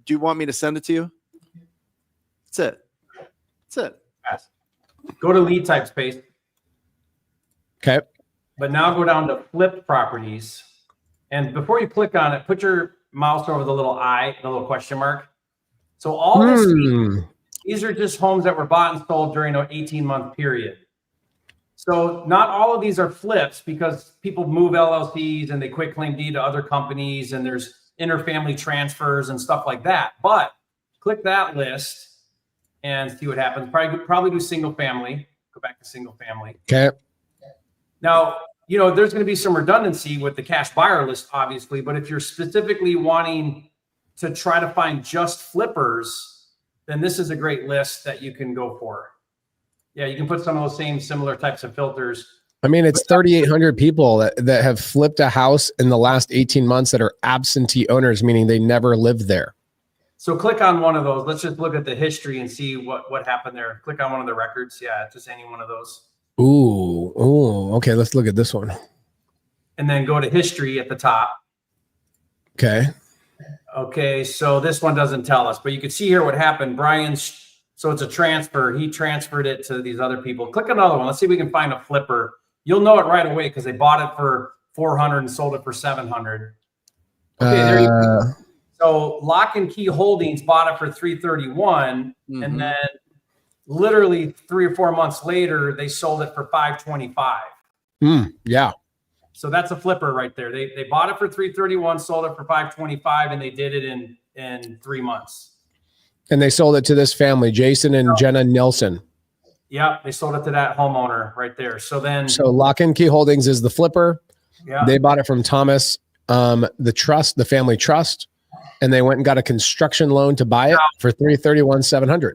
you want me to send it to you? That's it. Yes. Go to lead type space. Okay. But now go down to flip properties. And before you click on it, put your mouse over the little eye, the little question mark. So all this these are just homes that were bought and sold during an 18-month period. So not all of these are flips because people move LLCs and they quit claim deed to other companies and there's interfamily transfers and stuff like that. But click that list and see what happens. Probably do single family. Go back to single family. Okay. Now, there's going to be some redundancy with the cash buyer list, obviously. But if you're specifically wanting to try to find just flippers, then this is a great list that you can go for. Yeah, you can put some of those same similar types of filters. I mean, it's 3,800 people that have flipped a house in the last 18 months that are absentee owners, meaning they never lived there. So click on one of those. Let's just look at the history and see what happened there. Click on one of the records. Yeah, just any one of those. Ooh, okay, let's look at this one. And then go to history at the top. Okay, so this one doesn't tell us, but you can see here what happened. So it's a transfer. He transferred it to these other people. Click another one. Let's see if we can find a flipper. You'll know it right away because they bought it for 400 and sold it for 700. Okay, there you go. So Lock and Key Holdings bought it for 331, and then Literally 3 or 4 months later, they sold it for $525. Yeah. So that's a flipper right there. They bought it for $331, sold it for $525, and they did it in 3 months. And they sold it to this family, Jason and Jenna Nelson. Yep, they sold it to that homeowner right there. So Lock and Key Holdings is the flipper. Yeah. They bought it from Thomas, the family trust, and they went and got a construction loan to buy it for $331,700.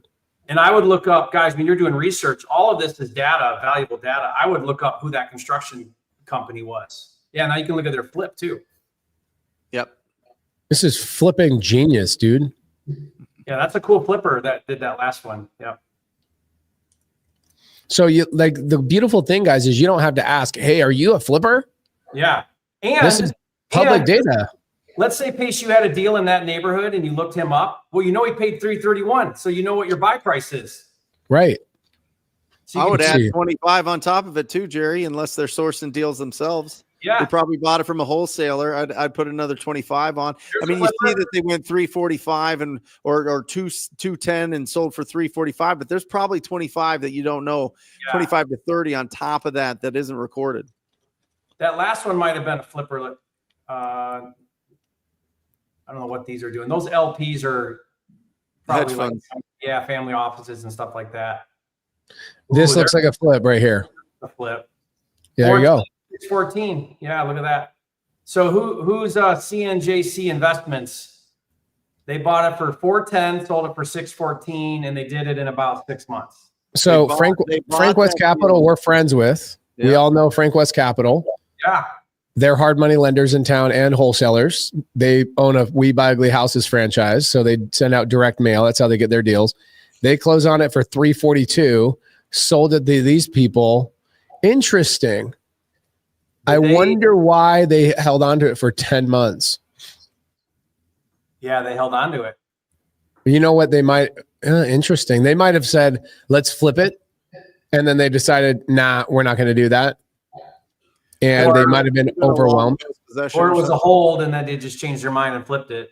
And I would look up, guys, when you're doing research, all of this is data, valuable data. I would look up who that construction company was. Yeah, now you can look at their flip too. Yep. This is flipping genius, dude. Yeah, that's a cool flipper that did that last one. Yep. So the beautiful thing, guys, is you don't have to ask, hey, are you a flipper? Yeah. And this is public data. Let's say, Pace, you had a deal in that neighborhood and you looked him up. Well, you know he paid $331, so you know what your buy price is. Right. So I would add 25 on top of it too, Jerry, unless they're sourcing deals themselves. Yeah. They probably bought it from a wholesaler. I'd put another 25 on. I mean, you see that they went 345 or 210 and sold for 345, but there's probably 25 that you don't know, 25 to 30 on top of that isn't recorded. That last one might have been a flipper. I don't know what these are doing. Those LPs are probably hedge funds. Family offices and stuff like that. This looks like a flip right here. A flip. Yeah, there you go. 614. Yeah, look at that. So who's CNJC Investments? They bought it for 410, sold it for 614, and they did it in about 6 months. So Frank West Capital, we're friends with. Yeah. We all know Frank West Capital. Yeah. They're hard money lenders in town and wholesalers. They own a We Buy Ugly Houses franchise, so they send out direct mail. That's how they get their deals. They close on it for $342, sold it to these people. Interesting. I wonder why they held on to it for 10 months. Yeah, they held on to it. You know what? They might, interesting. They might have said, let's flip it. And then they decided, nah, we're not going to do that. And they might have been overwhelmed. Or it was a hold and then they just changed their mind and flipped it.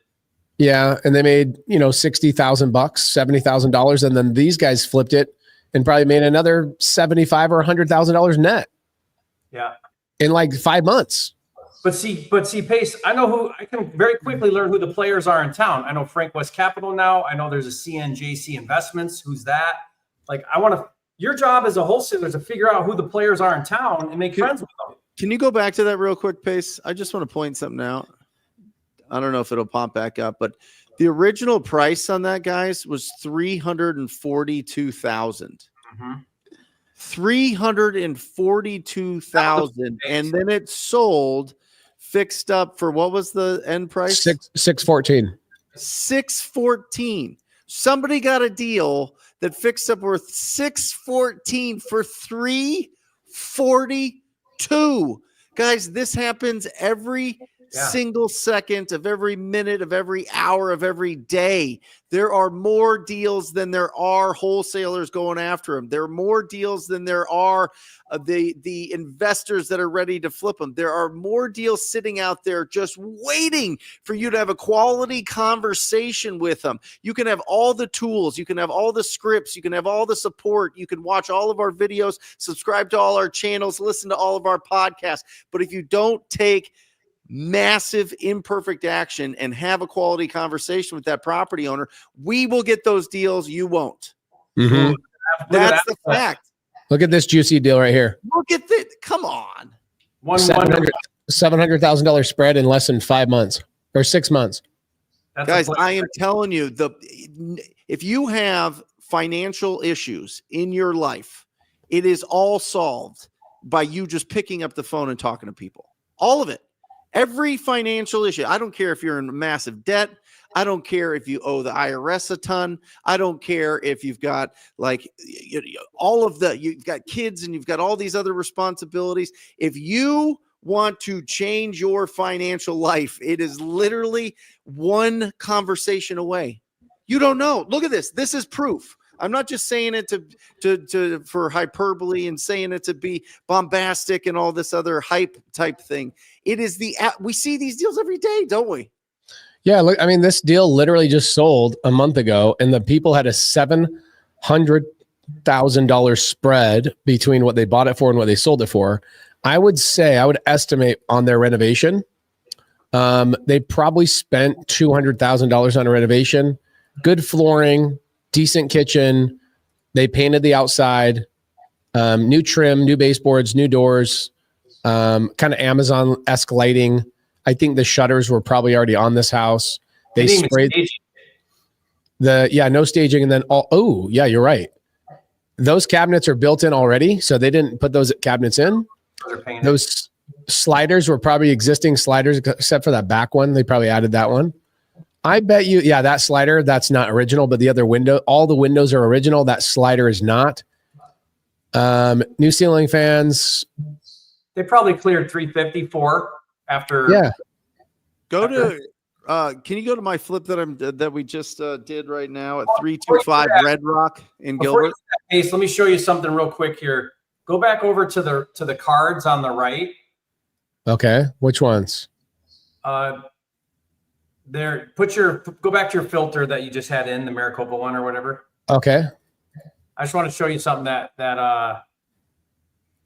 Yeah. And they made, $60,000, $70,000. And then these guys flipped it and probably made another $75,000 or $100,000 net. Yeah. In like 5 months. But see, Pace, I can very quickly learn who the players are in town. I know Frank West Capital now. I know there's a CNJC Investments. Who's that? Like, your job as a wholesaler is to figure out who the players are in town and make friends with them. Can you go back to that real quick, Pace? I just want to point something out. I don't know if it'll pop back up, but the original price on that, guys, was $342,000. 342,000, and then it sold fixed up for what was the end price? 614. 614. Somebody got a deal that fixed up worth 614 for 342. Guys, this happens every single second of every minute of every hour of every day. There are more deals than there are wholesalers going after them. There are more deals than there are the investors that are ready to flip them. There are more deals sitting out there just waiting for you to have a quality conversation with them. You can have all the tools. You can have all the scripts. You can have all the support. You can watch all of our videos, subscribe to all our channels, listen to all of our podcasts. But if you don't take massive imperfect action and have a quality conversation with that property owner, we will get those deals. You won't. Mm-hmm. That's the fact. Look at this juicy deal right here. Look at this. Come on. $700,000 spread in less than 5 months or 6 months. Guys, I am telling you, if you have financial issues in your life, it is all solved by you just picking up the phone and talking to people. All of it. Every financial issue. I don't care if you're in massive debt. I don't care if you owe the IRS a ton. I don't care if you've got you've got kids and you've got all these other responsibilities. If you want to change your financial life, it is literally one conversation away. You don't know. Look at this. This is proof. I'm not just saying it for hyperbole and saying it to be bombastic and all this other hype type thing. It is we see these deals every day, don't we? Yeah. Look, I mean, this deal literally just sold a month ago and the people had a $700,000 $100,000 spread between what they bought it for and what they sold it for. I would estimate on their renovation, they probably spent $200,000 on a renovation, good flooring, decent kitchen. They painted the outside, new trim, new baseboards, new doors, kind of Amazon-esque lighting. I think the shutters were probably already on this house. They sprayed no staging. And then you're right. Those cabinets are built in already. So they didn't put those cabinets in. Those sliders were probably existing sliders, except for that back one. They probably added that one. I bet you, that slider, that's not original, but the other window, all the windows are original. That slider is not. New ceiling fans. They probably cleared 354 after. Yeah. Can you go to my flip that we just did right now at 325 Red Rock in Gilbert? Ace, let me show you something real quick here. Go back over to the cards on the right. Okay. Which ones? There. Go back to your filter that you just had in the Maricopa one or whatever. Okay. I just want to show you something that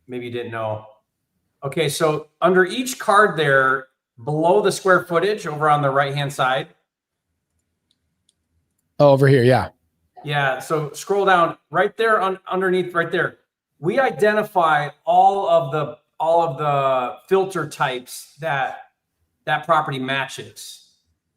maybe you didn't know. Okay, so under each card there, below the square footage over on the right-hand side. Oh, over here, yeah. Yeah, so scroll down right there underneath right there. We identify all of the filter types that property matches.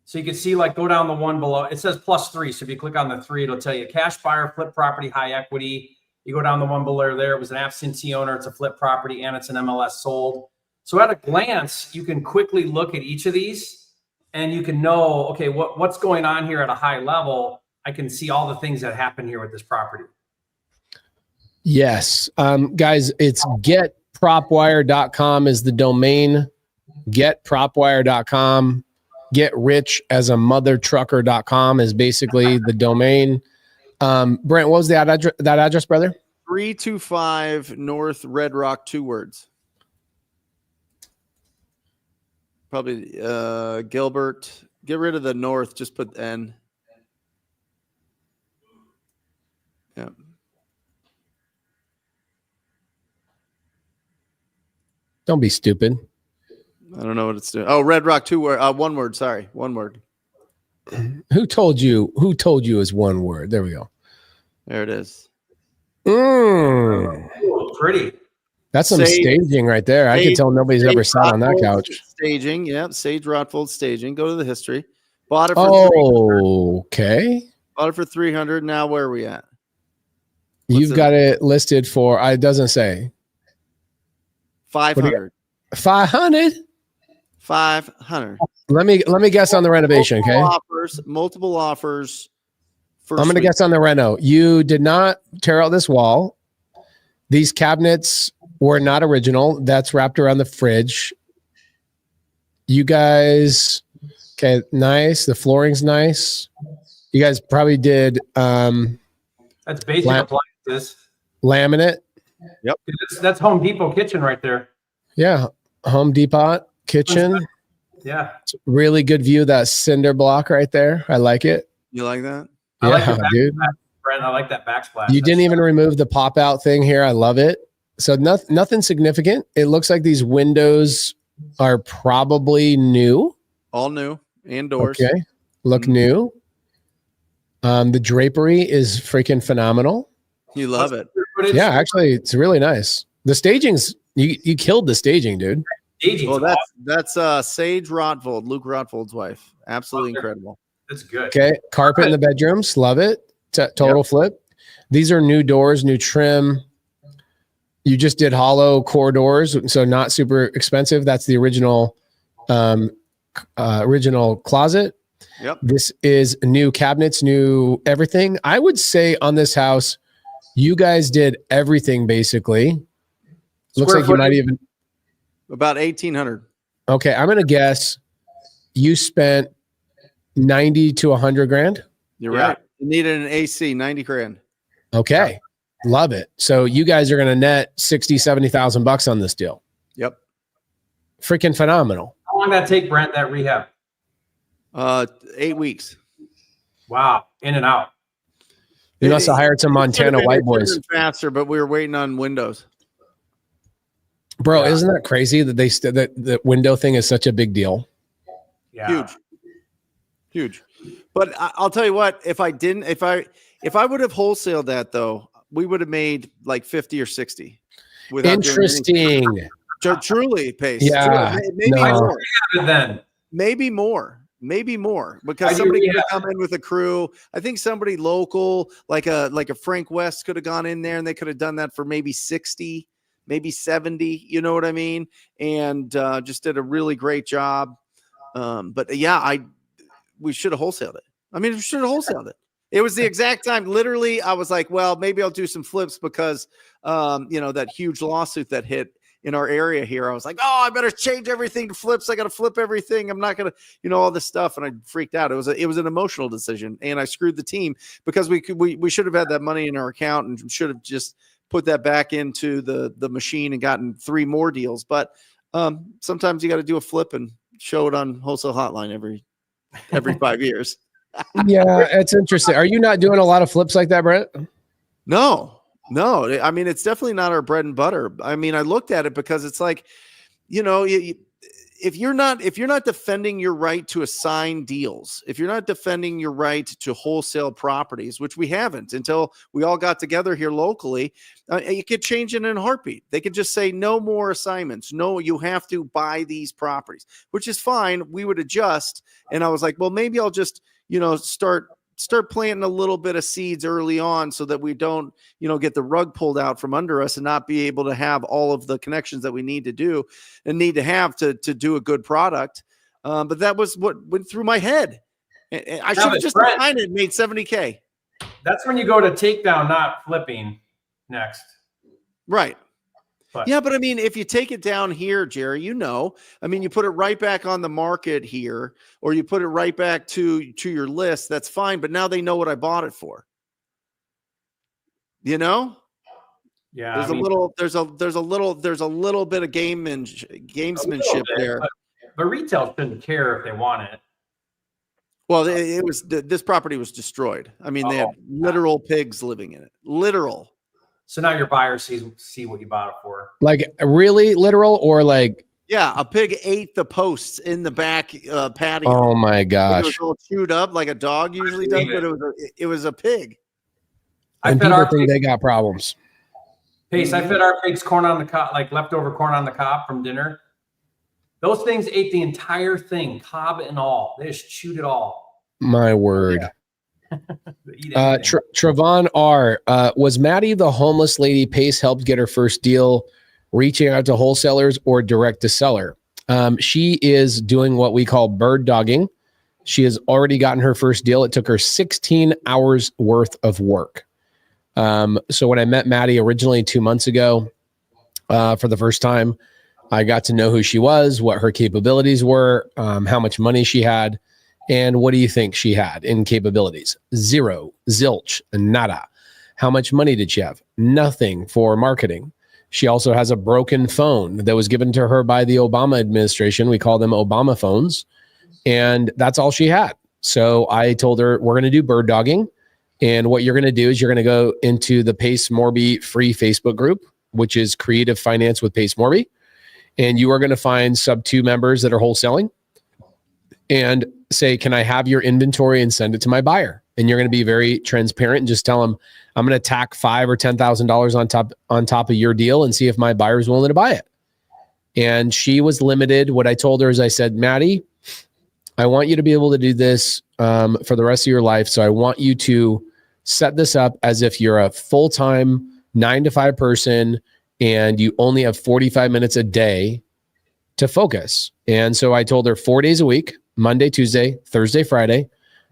So you can see, like, go down the one below. It says +3. So if you click on the 3, it'll tell you cash buyer, flip property, high equity. You go down the one below there. It was an absentee owner. It's a flip property, and it's an MLS sold. So at a glance, you can quickly look at each of these, and you can know, okay, what's going on here at a high level. I can see all the things that happen here with this property. Yes. Guys, it's getpropwire.com is the domain. Getpropwire.com. Getrichamothertrucker.com is basically the domain. Brent, what was that address, brother? 325 North Red Rock, 2 words. Probably Gilbert. Get rid of the North. Just put N. Yeah. Don't be stupid. I don't know what it's doing. Oh, Red Rock, 2 word. 1 word. Sorry, 1 word. Who told you is 1 word? There we go. There it is. Ooh, pretty. That's some staging right there. I can tell nobody's ever sat on that couch. Staging, yeah. Sage Rotfold staging. Go to the history. Bought it for okay. Bought it for 300. Now where are we at? You've got it listed for. It doesn't say. 500. 500. 500. Let me guess on the renovation. Multiple offers. I'm going to guess on the reno. You did not tear out this wall. These cabinets were not original. That's wrapped around the fridge. You guys, okay, nice. The flooring's nice. You guys probably did. That's basic appliances. Laminate. Yep. That's Home Depot kitchen right there. Yeah, Home Depot kitchen. Yeah. Really good view of that cinder block right there. I like it. You like that? I like Yeah, dude. Brent, I like that backsplash. You didn't even remove the pop out thing here. I love it. So nothing significant. It looks like these windows are probably new. All new. And doors. Okay. Look new. The drapery is freaking phenomenal. You love it. Yeah, actually, it's really nice. The staging's you killed the staging, dude. Well, that's Sage Rotvold, Luke Rotvold's wife. Absolutely incredible. That's good. Okay, carpet in the bedrooms, love it. Total flip. These are new doors, new trim. You just did hollow core doors, so not super expensive. That's the original closet. Yep. This is new cabinets, new everything. I would say on this house, you guys did everything basically. Looks like you might even about 1,800. Okay, I'm gonna guess you spent 90 to 100 grand. You're right. You needed an AC, 90 grand. Okay, love it. So you guys are gonna net 60, 70,000 bucks on this deal. Yep. Freaking phenomenal. How long did that take, Brent? That rehab? 8 weeks. Wow, in and out. You must have hired some Montana white It could've boys. been faster, but we were waiting on Windows. Bro, isn't that crazy that that the window thing is such a big deal? Yeah. Huge. But I'll tell you what, if I would have wholesaled that though, we would have made like 50 or 60. Interesting. Truly, Pace. Yeah. Truly. Maybe No. more. Then Maybe more because I do, somebody could yeah. have come in with a crew. I think somebody local, like a Frank West, could have gone in there and they could have done that for maybe 60, maybe 70. You know what I mean? And just did a really great job. But yeah, we should have wholesaled it. I mean, we should have wholesaled it. It was the exact time. Literally, I was like, well, maybe I'll do some flips because that huge lawsuit that hit in our area here. I was like, oh, I better change everything to flips. I got to flip everything. I'm not going to, all this stuff. And I freaked out. It was an emotional decision. And I screwed the team because we should have had that money in our account and should have just put that back into the machine and gotten 3 more deals. But sometimes you got to do a flip and show it on Wholesale Hotline every 5 years. Yeah, it's interesting. Are you not doing a lot of flips like that, Brent? No. I mean, it's definitely not our bread and butter. I mean, I looked at it because it's like, if you're not defending your right to assign deals, if you're not defending your right to wholesale properties, which we haven't until we all got together here locally, you could change it in a heartbeat. They could just say no more assignments. No, you have to buy these properties, which is fine. We would adjust. And I was like, well, maybe I'll just, start planting a little bit of seeds early on so that we don't, get the rug pulled out from under us and not be able to have all of the connections that we need to do and need to have to do a good product. But that was what went through my head. I should have just signed it and made $70K. that's when you go to takedown, not flipping next. Right. But Yeah, but I mean, if you take it down here, Jerry, you put it right back on the market here, or you put it right back to your list, that's fine. But now they know what I bought it for. yeah, There's a little bit of gamesmanship there. But retail shouldn't care if they want it. Well, this property was destroyed. I mean, they had literal pigs living in it. Literal. So now your buyer see what you bought it for. Like really literal or like? Yeah, a pig ate the posts in the back patio. Oh my It gosh. was all chewed up like a dog usually does, but it was a pig. And people think they got problems. Pace, I fed our pigs corn on the cob, like leftover corn on the cob from dinner. Those things ate the entire thing, cob and all. They just chewed it all. My word. Yeah. Eat anything. Trevon R. Was Maddie the homeless lady Pace helped get her first deal, reaching out to wholesalers or direct to seller? She is doing what we call bird dogging. She has already gotten her first deal. It took her 16 hours worth of work. So when I met Maddie originally 2 months ago, for the first time, I got to know who she was, what her capabilities were, how much money she had. And what do you think she had in capabilities? 0, zilch, nada. How much money did she have? Nothing for marketing. She also has a broken phone that was given to her by the Obama administration. We call them Obama phones. And that's all she had. So I told her, we're going to do bird dogging. And what you're going to do is you're going to go into the Pace Morby free Facebook group, which is Creative Finance with Pace Morby. And you are going to find sub 2 members that are wholesaling and say, can I have your inventory and send it to my buyer? And you're going to be very transparent and just tell them, I'm going to tack $5,000 or $10,000 on top of your deal and see if my buyer is willing to buy it. And she was limited. What I told her is I said, Maddie, I want you to be able to do this for the rest of your life. So I want you to set this up as if you're a full-time 9 to 5 person and you only have 45 minutes a day to focus. And so I told her 4 days a week, Monday, Tuesday, Thursday, Friday,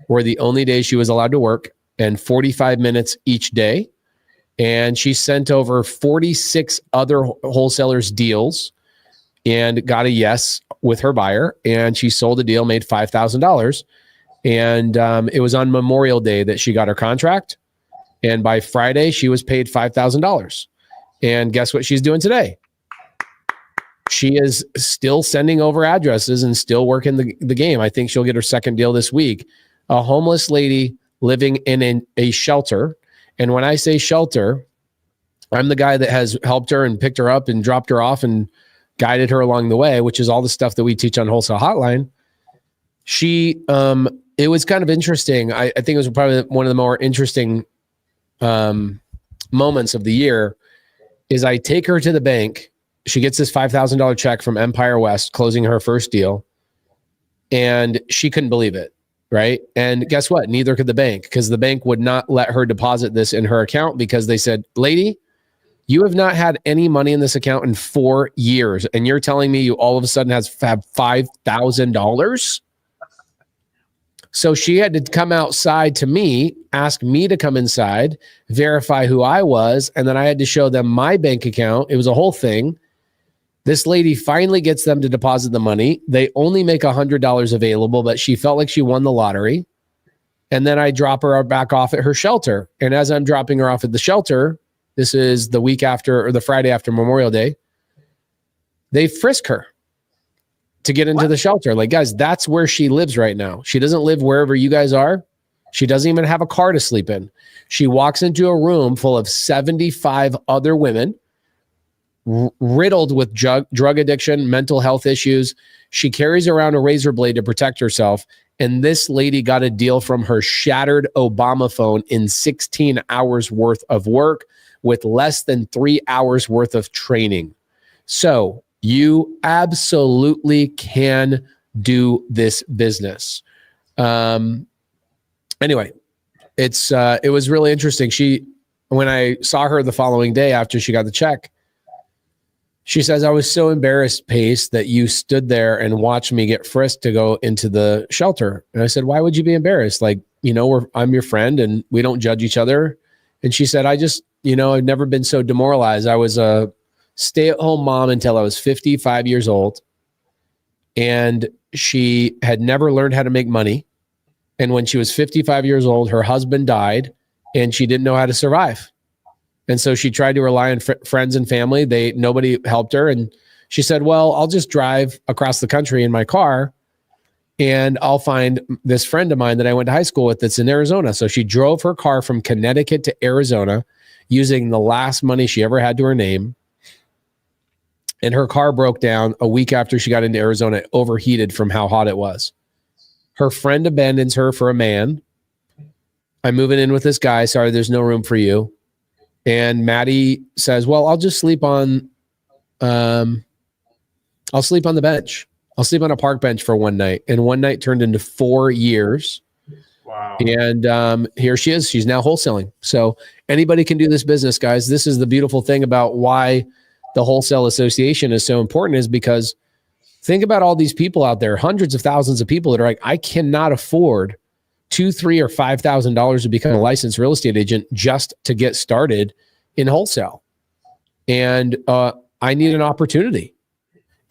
were the only days she was allowed to work, and 45 minutes each day. And she sent over 46 other wholesalers deals and got a yes with her buyer. And she sold a deal, made $5,000. And it was on Memorial Day that she got her contract. And by Friday, she was paid $5,000. And guess what she's doing today? She is still sending over addresses and still working the game. I think she'll get her second deal this week. A homeless lady living in a shelter. And when I say shelter, I'm the guy that has helped her and picked her up and dropped her off and guided her along the way, which is all the stuff that we teach on Wholesale Hotline. She, it was kind of interesting. I think it was probably one of the more interesting moments of the year is I take her to the bank. She gets this $5,000 check from Empire West, closing her first deal. And she couldn't believe it, right? And guess what? Neither could the bank, because the bank would not let her deposit this in her account because they said, lady, you have not had any money in this account in 4 years. And you're telling me you all of a sudden have $5,000? So she had to come outside to me, ask me to come inside, verify who I was, and then I had to show them my bank account. It was a whole thing. This lady finally gets them to deposit the money. They only make $100 available, but she felt like she won the lottery. And then I drop her back off at her shelter. And as I'm dropping her off at the shelter, this is the week after, or the Friday after Memorial Day, they frisk her to get into the shelter. Like, guys, that's where she lives right now. She doesn't live wherever you guys are. She doesn't even have a car to sleep in. She walks into a room full of 75 other women, riddled with drug addiction, mental health issues. She carries around a razor blade to protect herself. And this lady got a deal from her shattered Obama phone in 16 hours worth of work with less than 3 hours worth of training. So you absolutely can do this business. Anyway, it was really interesting. When I saw her the following day after she got the check, she says, I was so embarrassed, Pace, that you stood there and watched me get frisked to go into the shelter. And I said, why would you be embarrassed? Like, I'm your friend and we don't judge each other. And she said, I've never been so demoralized. I was a stay-at-home mom until I was 55 years old. And she had never learned how to make money. And when she was 55 years old, her husband died and she didn't know how to survive. And so she tried to rely on friends and family. Nobody helped her. And she said, well, I'll just drive across the country in my car and I'll find this friend of mine that I went to high school with that's in Arizona. So she drove her car from Connecticut to Arizona using the last money she ever had to her name. And her car broke down a week after she got into Arizona. It overheated from how hot it was. Her friend abandons her for a man. I'm moving in with this guy. Sorry, there's no room for you. And Maddie says, well, I'll just sleep on, I'll sleep on the bench. I'll sleep on a park bench for one night. And one night turned into 4 years. Wow. And here she is. She's now wholesaling. So anybody can do this business, guys. This is the beautiful thing about why the Wholesale Association is so important, is because think about all these people out there, hundreds of thousands of people that are like, I cannot afford $2,000, $3,000, or $5,000 to become a licensed real estate agent just to get started in wholesale. And I need an opportunity.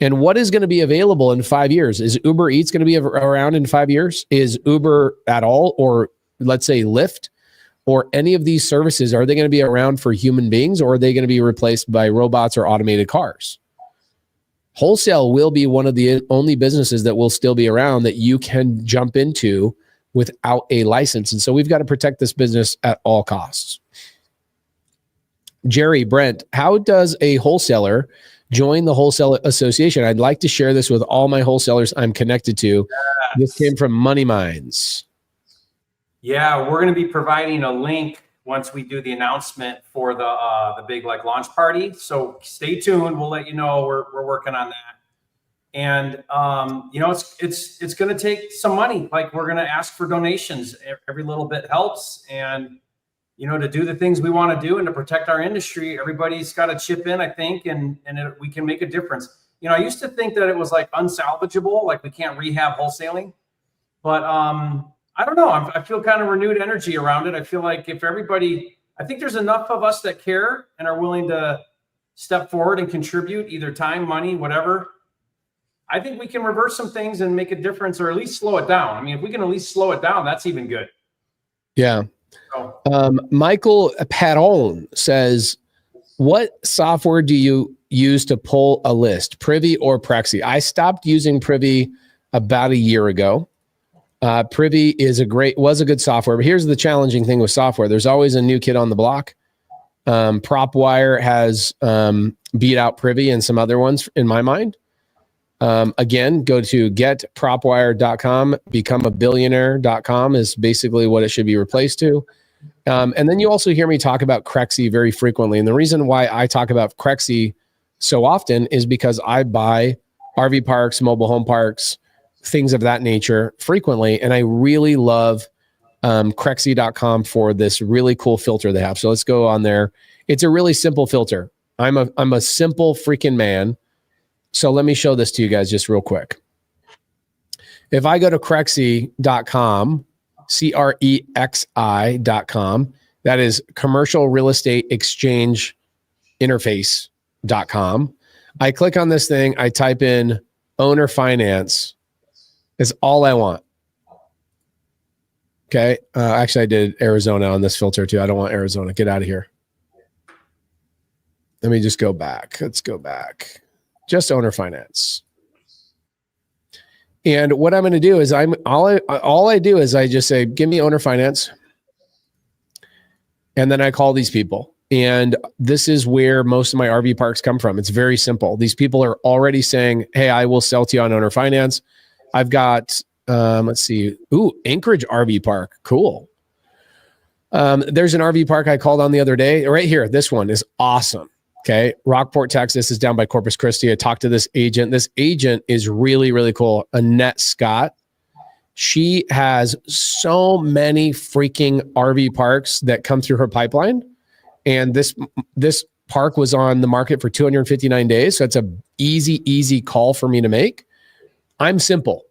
And what is going to be available in 5 years? Is Uber Eats going to be around in 5 years? Is Uber at all? Or let's say Lyft or any of these services, are they going to be around for human beings, or are they going to be replaced by robots or automated cars? Wholesale will be one of the only businesses that will still be around that you can jump into without a license. And so we've got to protect this business at all costs. Jerry, Brent, how does a wholesaler join the Wholesale Association? I'd like to share this with all my wholesalers I'm connected to. This came from Money Minds. Yeah, we're going to be providing a link once we do the announcement for the big launch party. So stay tuned. We'll let you know we're working on that. And it's going to take some money. Like, we're going to ask for donations. Every little bit helps. And to do the things we want to do and to protect our industry, everybody's got to chip in, I think, and we can make a difference. I used to think that it was like unsalvageable, like we can't rehab wholesaling, but I don't know. I feel kind of renewed energy around it. I feel like I think there's enough of us that care and are willing to step forward and contribute either time, money, whatever. I think we can reverse some things and make a difference, or at least slow it down. I mean, if we can at least slow it down, that's even good. Yeah. Michael Padon says, what software do you use to pull a list, Privy or Prexy? I stopped using Privy about a year ago. Privy was a good software, but here's the challenging thing with software. There's always a new kid on the block. PropWire has beat out Privy and some other ones in my mind. Again, go to getpropwire.com, becomeabillionaire.com is basically what it should be replaced to. And then you also hear me talk about Crexy very frequently. And the reason why I talk about Crexy so often is because I buy RV parks, mobile home parks, things of that nature frequently. And I really love Crexy.com for this really cool filter they have. So let's go on there. It's a really simple filter. I'm a simple freaking man. So let me show this to you guys just real quick. If I go to Crexy.com, CREXI.com, that is commercial real estate exchange interface.com. I click on this thing. I type in owner finance. Is all I want. Okay. Actually, I did Arizona on this filter too. I don't want Arizona. Get out of here. Let me just go back. Let's go back. Just owner finance. And what I'm going to do is all I do is I just say, give me owner finance. And then I call these people. And this is where most of my RV parks come from. It's very simple. These people are already saying, hey, I will sell to you on owner finance. I've got, let's see. Ooh, Anchorage RV Park. Cool. There's an RV park I called on the other day. Right here. This one is awesome. Okay. Rockport, Texas is down by Corpus Christi. I talked to this agent. This agent is really, really cool. Annette Scott. She has so many freaking RV parks that come through her pipeline. And this park was on the market for 259 days. So it's a easy call for me to make. I'm simple.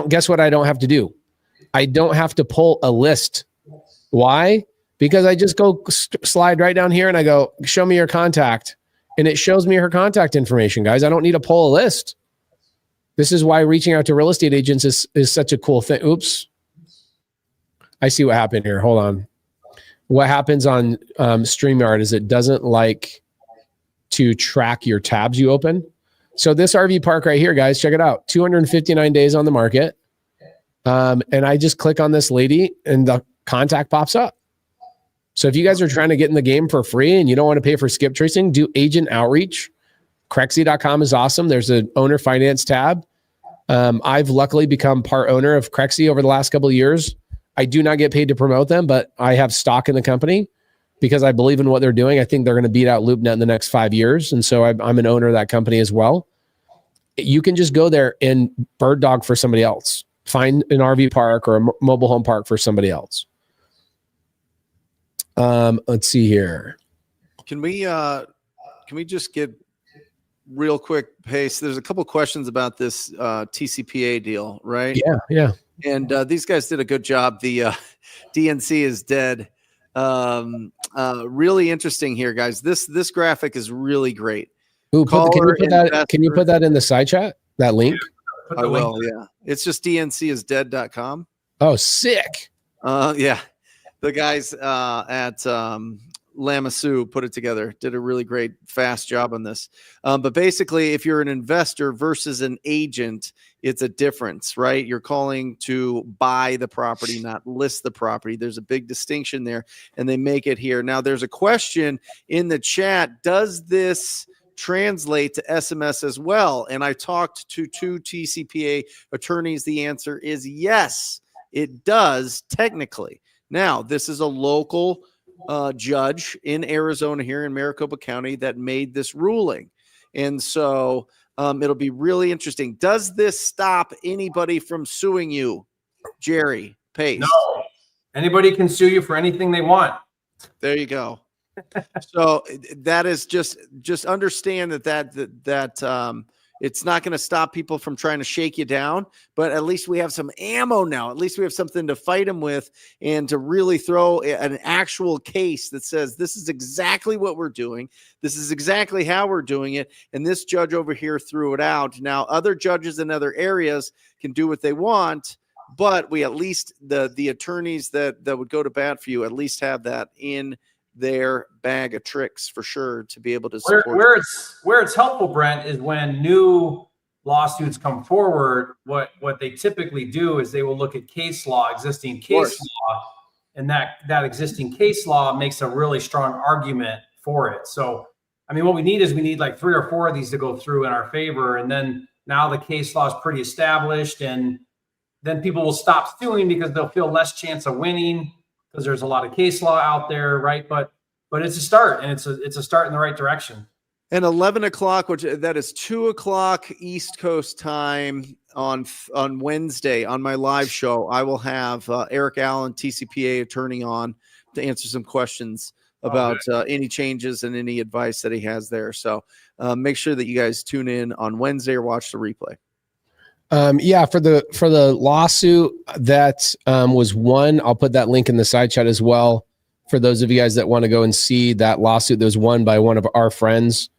Guess what I don't have to do? I don't have to pull a list. Why? Because I just go slide right down here and I go, show me your contact. And it shows me her contact information, guys. I don't need to pull a list. This is why reaching out to real estate agents is such a cool thing. Oops. I see what happened here. Hold on. What happens on StreamYard is it doesn't like to track your tabs you open. So this RV park right here, guys, check it out. 259 days on the market. And I just click on this lady and the contact pops up. So if you guys are trying to get in the game for free and you don't want to pay for skip tracing, do agent outreach. Crexy.com is awesome. There's an owner finance tab. I've luckily become part owner of Crexy over the last couple of years. I do not get paid to promote them, but I have stock in the company because I believe in what they're doing. I think they're going to beat out LoopNet in the next 5 years. And so I'm an owner of that company as well. You can just go there and bird dog for somebody else. Find an RV park or a mobile home park for somebody else. Let's see here. Can we just get real quick pace? There's a couple questions about this TCPA deal, right? Yeah. And these guys did a good job. The DNC is dead. Really interesting here, guys. This graphic is really great. Ooh, can you put that in the side chat? That link? I will, yeah. It's just dncisdead.com. Oh, sick. Yeah. The guys at Lamassu put it together, did a really great, fast job on this. But basically, if you're an investor versus an agent, it's a difference, right? You're calling to buy the property, not list the property. There's a big distinction there, and they make it here. Now, there's a question in the chat. Does this translate to SMS as well? And I talked to 2 TCPA attorneys. The answer is yes, it does technically. Now, this is a local judge in Arizona here in Maricopa County that made this ruling. And so it'll be really interesting. Does this stop anybody from suing you, Jerry Pace? No. Anybody can sue you for anything they want. There you go. So that is just understand that it's not going to stop people from trying to shake you down, but at least we have some ammo now. At least we have something to fight them with and to really throw an actual case that says this is exactly what we're doing. This is exactly how we're doing it. And this judge over here threw it out. Now, other judges in other areas can do what they want, but we at least the attorneys that would go to bat for you at least have that in their bag of tricks for sure to be able to support. Where it's helpful, Brent, is when new lawsuits come forward, what they typically do is they will look at case law, existing case law, and that existing case law makes a really strong argument for it. So, I mean, what we need like 3 or 4 of these to go through in our favor. And then now the case law is pretty established, and then people will stop suing because they'll feel less chance of winning because there's a lot of case law out there, right? But it's a start, and it's a start in the right direction. And 11 o'clock, which that is 2 o'clock East Coast time on Wednesday on my live show, I will have Eric Allen, TCPA attorney, on to answer some questions about any changes and any advice that he has there. So make sure that you guys tune in on Wednesday or watch the replay. Yeah, for the lawsuit that was won, I'll put that link in the side chat as well. For those of you guys that want to go and see that lawsuit that was won by one of our friends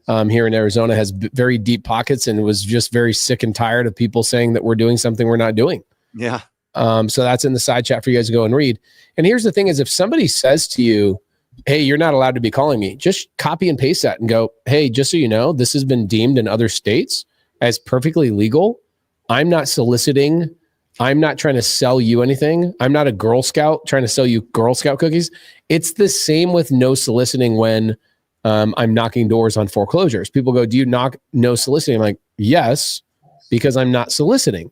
here in Arizona, has very deep pockets and was just very sick and tired of people saying that we're doing something we're not doing. Yeah. So that's in the side chat for you guys to go and read. And here's the thing is, if somebody says to you, hey, you're not allowed to be calling me, just copy and paste that and go, hey, just so you know, this has been deemed in other states as perfectly legal. I'm not soliciting. I'm not trying to sell you anything. I'm not a Girl Scout trying to sell you Girl Scout cookies. It's the same with no soliciting when I'm knocking doors on foreclosures. People go, do you knock no soliciting? I'm like, yes, because I'm not soliciting.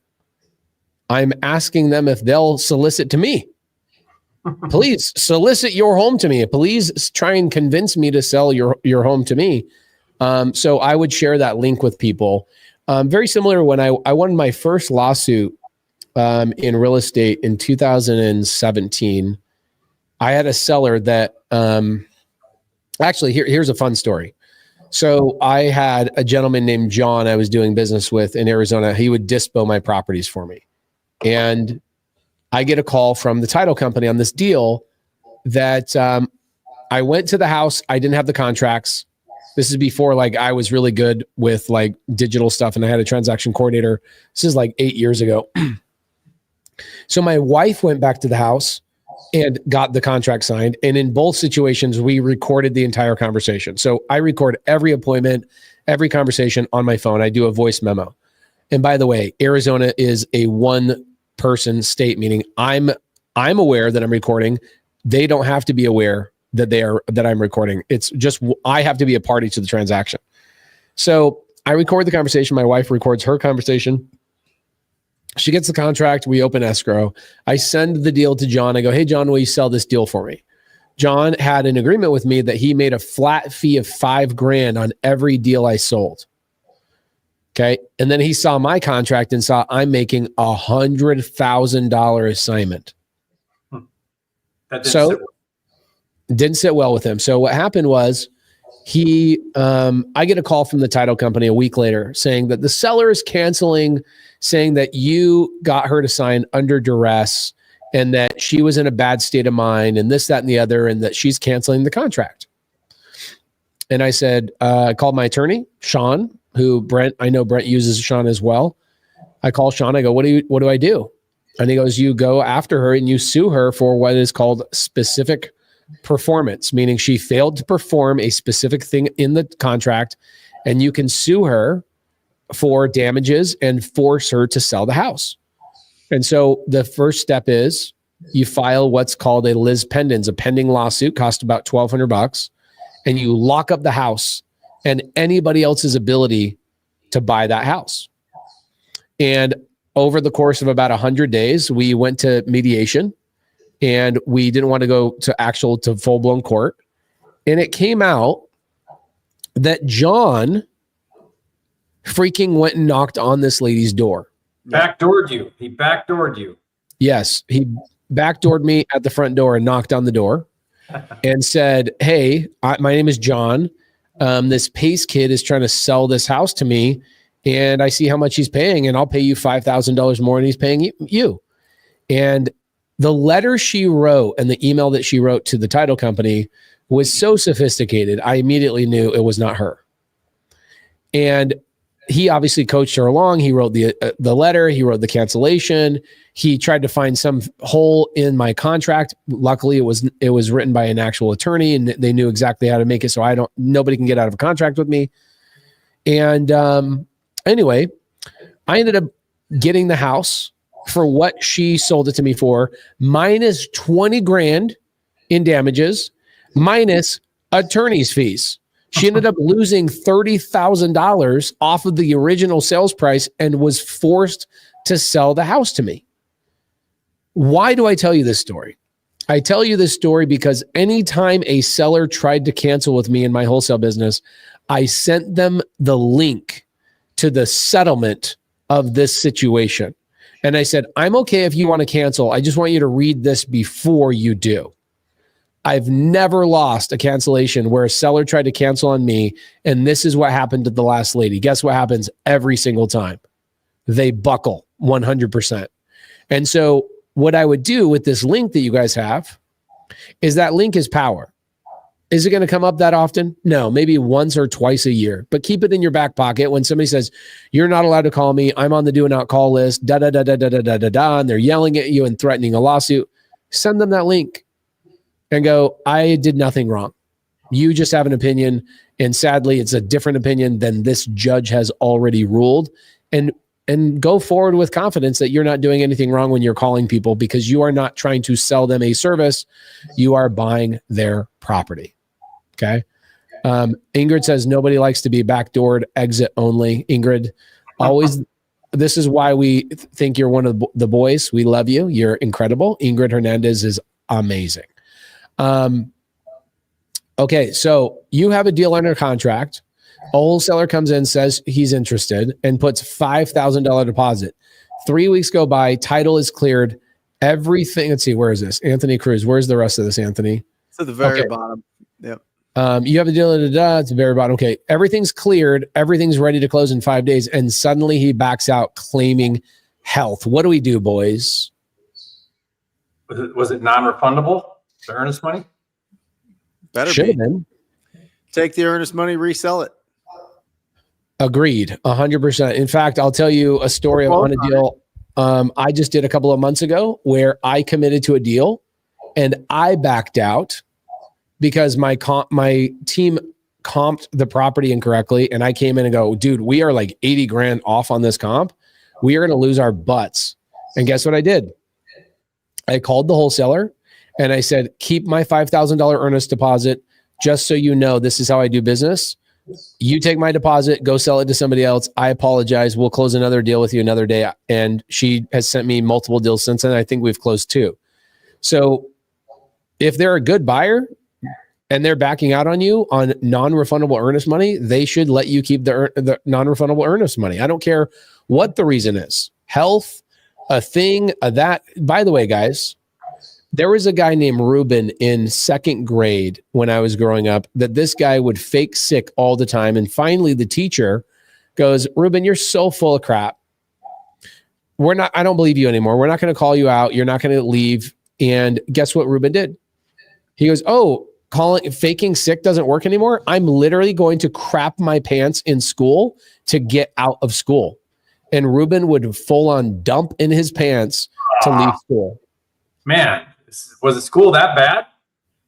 I'm asking them if they'll solicit to me. Please solicit your home to me. Please try and convince me to sell your home to me. So I would share that link with people. Very similar when I won my first lawsuit in real estate in 2017. I had a seller that actually here's a fun story. So I had a gentleman named John I was doing business with in Arizona. He would dispo my properties for me. And I get a call from the title company on this deal that I went to the house. I didn't have the contracts. This is before like I was really good with like digital stuff and I had a transaction coordinator. This is like 8 years ago. So my wife went back to the house and got the contract signed. And in both situations, we recorded the entire conversation. So I record every appointment, every conversation on my phone. I do a voice memo. And by the way, Arizona is a one-person state, meaning I'm aware that I'm recording. They don't have to be aware that I'm recording. It's just I have to be a party to the transaction. So I record the conversation. My wife records her conversation. She gets the contract. We open escrow. I send the deal to John. I go, hey, John, will you sell this deal for me? John had an agreement with me that he made a flat fee of $5,000 on every deal I sold. Okay. And then he saw my contract and saw I'm making $100,000 assignment. Didn't sit well with him. So what happened was I get a call from the title company a week later saying that the seller is canceling, saying that you got her to sign under duress and that she was in a bad state of mind and this, that, and the other, and that she's canceling the contract. And I said, I called my attorney, Sean, I know Brent uses Sean as well. I call Sean. I go, what do I do? And he goes, you go after her and you sue her for what is called specific performance, meaning she failed to perform a specific thing in the contract, and you can sue her for damages and force her to sell the house. And so the first step is you file what's called a lis pendens, a pending lawsuit, cost about $1,200, and you lock up the house and anybody else's ability to buy that house. And over the course of about 100 days, we went to mediation. And we didn't want to go to full-blown court. And it came out that John freaking went and knocked on this lady's door. Backdoored you. He backdoored you. Yes. He backdoored me at the front door and knocked on the door and said, hey, my name is John. This Pace kid is trying to sell this house to me. And I see how much he's paying. And I'll pay you $5,000 more than he's paying you. And the letter she wrote and the email that she wrote to the title company was so sophisticated, I immediately knew it was not her. And he obviously coached her along. He wrote the letter. He wrote the cancellation. He tried to find some hole in my contract. Luckily, it was written by an actual attorney, and they knew exactly how to make it so nobody can get out of a contract with me. And anyway, I ended up getting the house for what she sold it to me for, minus 20 grand in damages, minus attorney's fees. She ended up losing $30,000 off of the original sales price and was forced to sell the house to me. Why do I tell you this story? I tell you this story because anytime a seller tried to cancel with me in my wholesale business, I sent them the link to the settlement of this situation. And I said, I'm okay if you want to cancel. I just want you to read this before you do. I've never lost a cancellation where a seller tried to cancel on me, and this is what happened to the last lady. Guess what happens every single time? They buckle 100%. And so what I would do with this link that you guys have is that link is power. Is it going to come up that often? No, maybe once or twice a year, but keep it in your back pocket. When somebody says, you're not allowed to call me, I'm on the do not call list, and they're yelling at you and threatening a lawsuit, send them that link and go, I did nothing wrong. You just have an opinion. And sadly, it's a different opinion than this judge has already ruled. And go forward with confidence that you're not doing anything wrong when you're calling people, because you are not trying to sell them a service. You are buying their property. Okay. Ingrid says nobody likes to be backdoored, exit only. Ingrid, always. This is why we think you're one of the boys. We love you. You're incredible. Ingrid Hernandez is amazing. Okay. So you have a deal under contract. A wholesaler comes in, says he's interested, and puts $5,000 deposit. 3 weeks go by, title is cleared, everything. Let's see, where is this? Anthony Cruz. Where's the rest of this, Anthony? It's at the very bottom. Yep. You have a deal at the very bottom. Okay, everything's cleared, everything's ready to close in 5 days, and suddenly he backs out claiming health. What do we do, boys? Was it non-refundable, the earnest money? Better Should be. have been. Take the earnest money, resell it. Agreed, 100%. In fact, I'll tell you a story on a deal I just did a couple of months ago where I committed to a deal and I backed out because my team comped the property incorrectly, and I came in and go, dude, we are like 80 grand off on this comp. We are going to lose our butts. And guess what I did? I called the wholesaler and I said, keep my $5,000 earnest deposit. Just so you know, this is how I do business. You take my deposit, go sell it to somebody else. I apologize. We'll close another deal with you another day. And she has sent me multiple deals since then. I think we've closed 2. So if they're a good buyer and they're backing out on you on non-refundable earnest money, they should let you keep the non-refundable earnest money. I don't care what the reason is. Health, a thing, that. By the way, guys, there was a guy named Ruben in 2nd grade when I was growing up that this guy would fake sick all the time. And finally the teacher goes, Ruben, you're so full of crap. I don't believe you anymore. We're not going to call you out. You're not going to leave. And guess what Ruben did? He goes, oh, faking sick doesn't work anymore. I'm literally going to crap my pants in school to get out of school. And Ruben would full on dump in his pants to leave school. Man. Was it school that bad?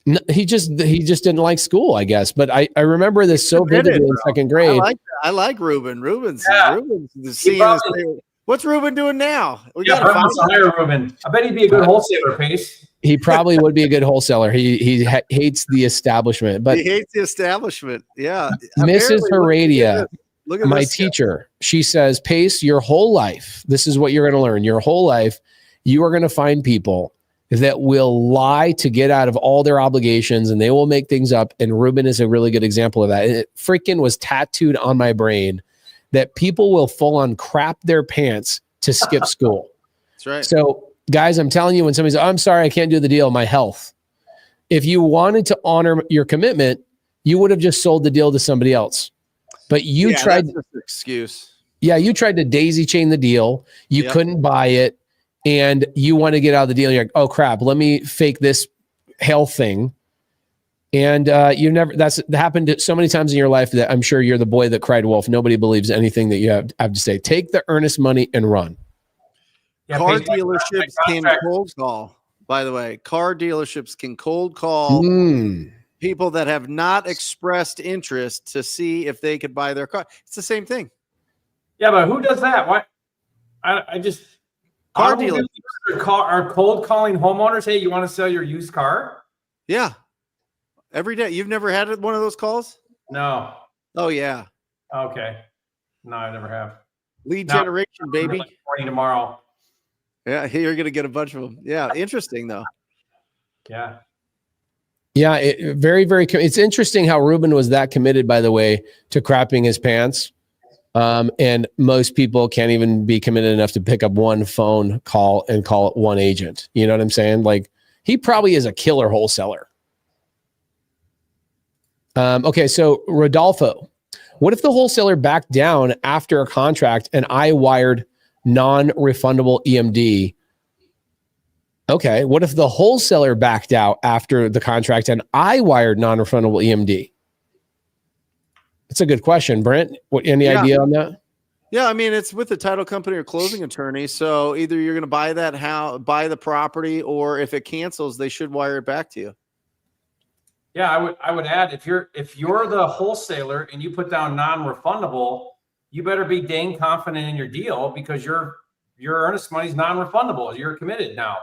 No, he just didn't like school, I guess. But I remember this so vividly in 2nd grade. I like Ruben. Ruben's seeing what's Ruben doing now? Brent wants to hire Ruben. I bet he'd be a good wholesaler, Pace. He probably would be a good wholesaler. He hates the establishment, but he hates the establishment. Yeah, Mrs. Heredia, look at my this teacher. She says, Pace, your whole life, this is what you're going to learn. Your whole life, you are going to find people that will lie to get out of all their obligations, and they will make things up. And Ruben is a really good example of that. It freaking was tattooed on my brain that people will full on crap their pants to skip school. That's right. So guys, I'm telling you, when somebody says, oh, I'm sorry, I can't do the deal, my health. If you wanted to honor your commitment, you would have just sold the deal to somebody else. But you tried. That's just an excuse. Yeah. You tried to daisy chain the deal. You couldn't buy it. And you want to get out of the deal. You're like, oh crap, let me fake this health thing. And that's happened so many times in your life that I'm sure you're the boy that cried wolf. Nobody believes anything that you have to say. Take the earnest money and run. Yeah, car dealerships can cold call, by the way. Car dealerships can cold call people that have not expressed interest to see if they could buy their car. It's the same thing. Yeah, but who does that? Why? I just Car automobiles are cold calling homeowners. Hey, you want to sell your used car? Yeah. Every day. You've never had one of those calls? No. Oh yeah. Okay. No, I never have. Lead No. generation, baby. Morning tomorrow. Yeah, you're gonna get a bunch of them. Yeah, interesting though. Yeah. Yeah, it's interesting how Ruben was that committed, by the way, to crapping his pants. And most people can't even be committed enough to pick up one phone call and call it one agent. You know what I'm saying? Like, he probably is a killer wholesaler. Okay, so Rodolfo, what if the wholesaler backed down after a contract and I wired non-refundable EMD? Okay, what if the wholesaler backed out after the contract and I wired non-refundable EMD? That's a good question, Brent. Any idea on that? Yeah, I mean, it's with the title company or closing attorney. So either you're going to buy that house, buy the property, or if it cancels, they should wire it back to you. Yeah, I would add, if you're the wholesaler and you put down non-refundable, you better be dang confident in your deal, because your earnest money is non-refundable. You're committed now.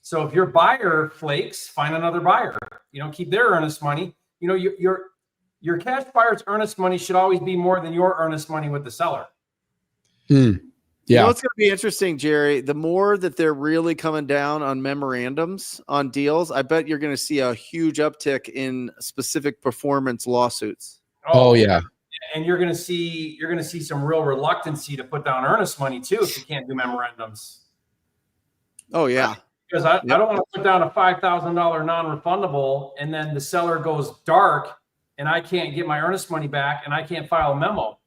So if your buyer flakes, find another buyer. Keep their earnest money. Your cash buyer's earnest money should always be more than your earnest money with the seller. Yeah. You know what's going to be interesting, Jerry? The more that they're really coming down on memorandums on deals, I bet you're going to see a huge uptick in specific performance lawsuits. Oh yeah. And you're going to see some real reluctancy to put down earnest money too if you can't do memorandums. Oh yeah. Because I don't want to put down a $5,000 non-refundable and then the seller goes dark and I can't get my earnest money back and I can't file a memo.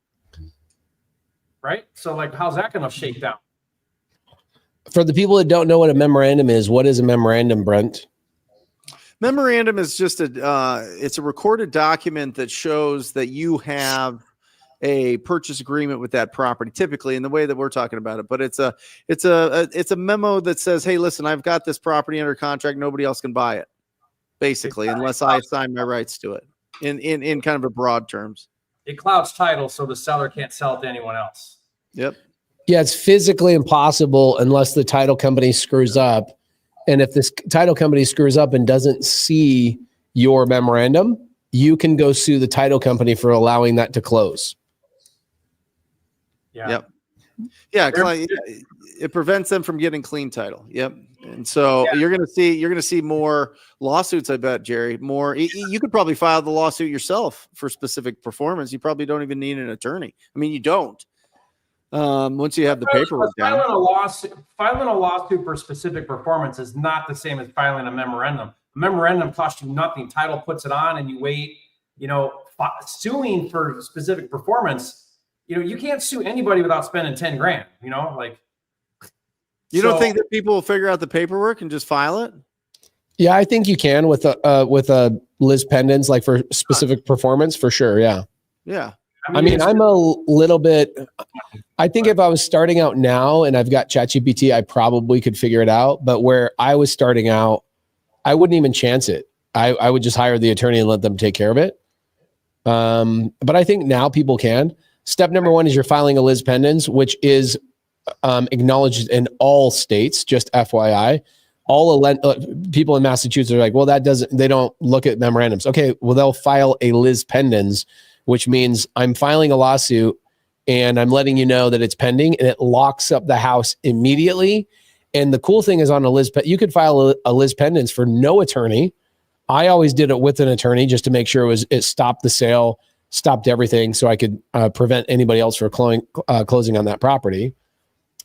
Right? So like, how's that going to shake down? For the people that don't know what a memorandum is, what is a memorandum, Brent? Memorandum is just it's a recorded document that shows that you have a purchase agreement with that property, typically in the way that we're talking about it. But it's a memo that says, hey, listen, I've got this property under contract. Nobody else can buy it, basically, unless I assign my rights to it in kind of a broad terms. It clouds title so the seller can't sell it to anyone else. Yep. Yeah, it's physically impossible unless the title company screws up. And if this title company screws up and doesn't see your memorandum, you can go sue the title company for allowing that to close. Yeah. Yep. Yeah, it prevents them from getting clean title. Yep. And so you're going to see more lawsuits, I bet, Jerry. More. You could probably file the lawsuit yourself for specific performance. You probably don't even need an attorney. I mean, you don't. Once you have the paperwork down. Filing a lawsuit for specific performance is not the same as filing a memorandum. A memorandum costs you nothing. Title puts it on and you wait. Suing for specific performance, you can't sue anybody without spending 10 grand, You don't think that people will figure out the paperwork and just file it? Yeah, I think you can with a Liz pendants, like for specific performance, for sure. Yeah. Yeah. I mean, I'm a little bit, I think if I was starting out now and I've got ChatGPT, I probably could figure it out. But where I was starting out, I wouldn't even chance it. I would just hire the attorney and let them take care of it. But I think now people can. Step number one is you're filing a Liz pendants, which is acknowledged in all states, just FYI. All people in Massachusetts are like, well, they don't look at memorandums. Okay, well, they'll file a Liz pendants, which means I'm filing a lawsuit and I'm letting you know that it's pending, and it locks up the house immediately. And the cool thing is on a Liz, you could file a Liz pendants for no attorney. I always did it with an attorney just to make sure it stopped the sale, stopped everything, so I could prevent anybody else from closing on that property.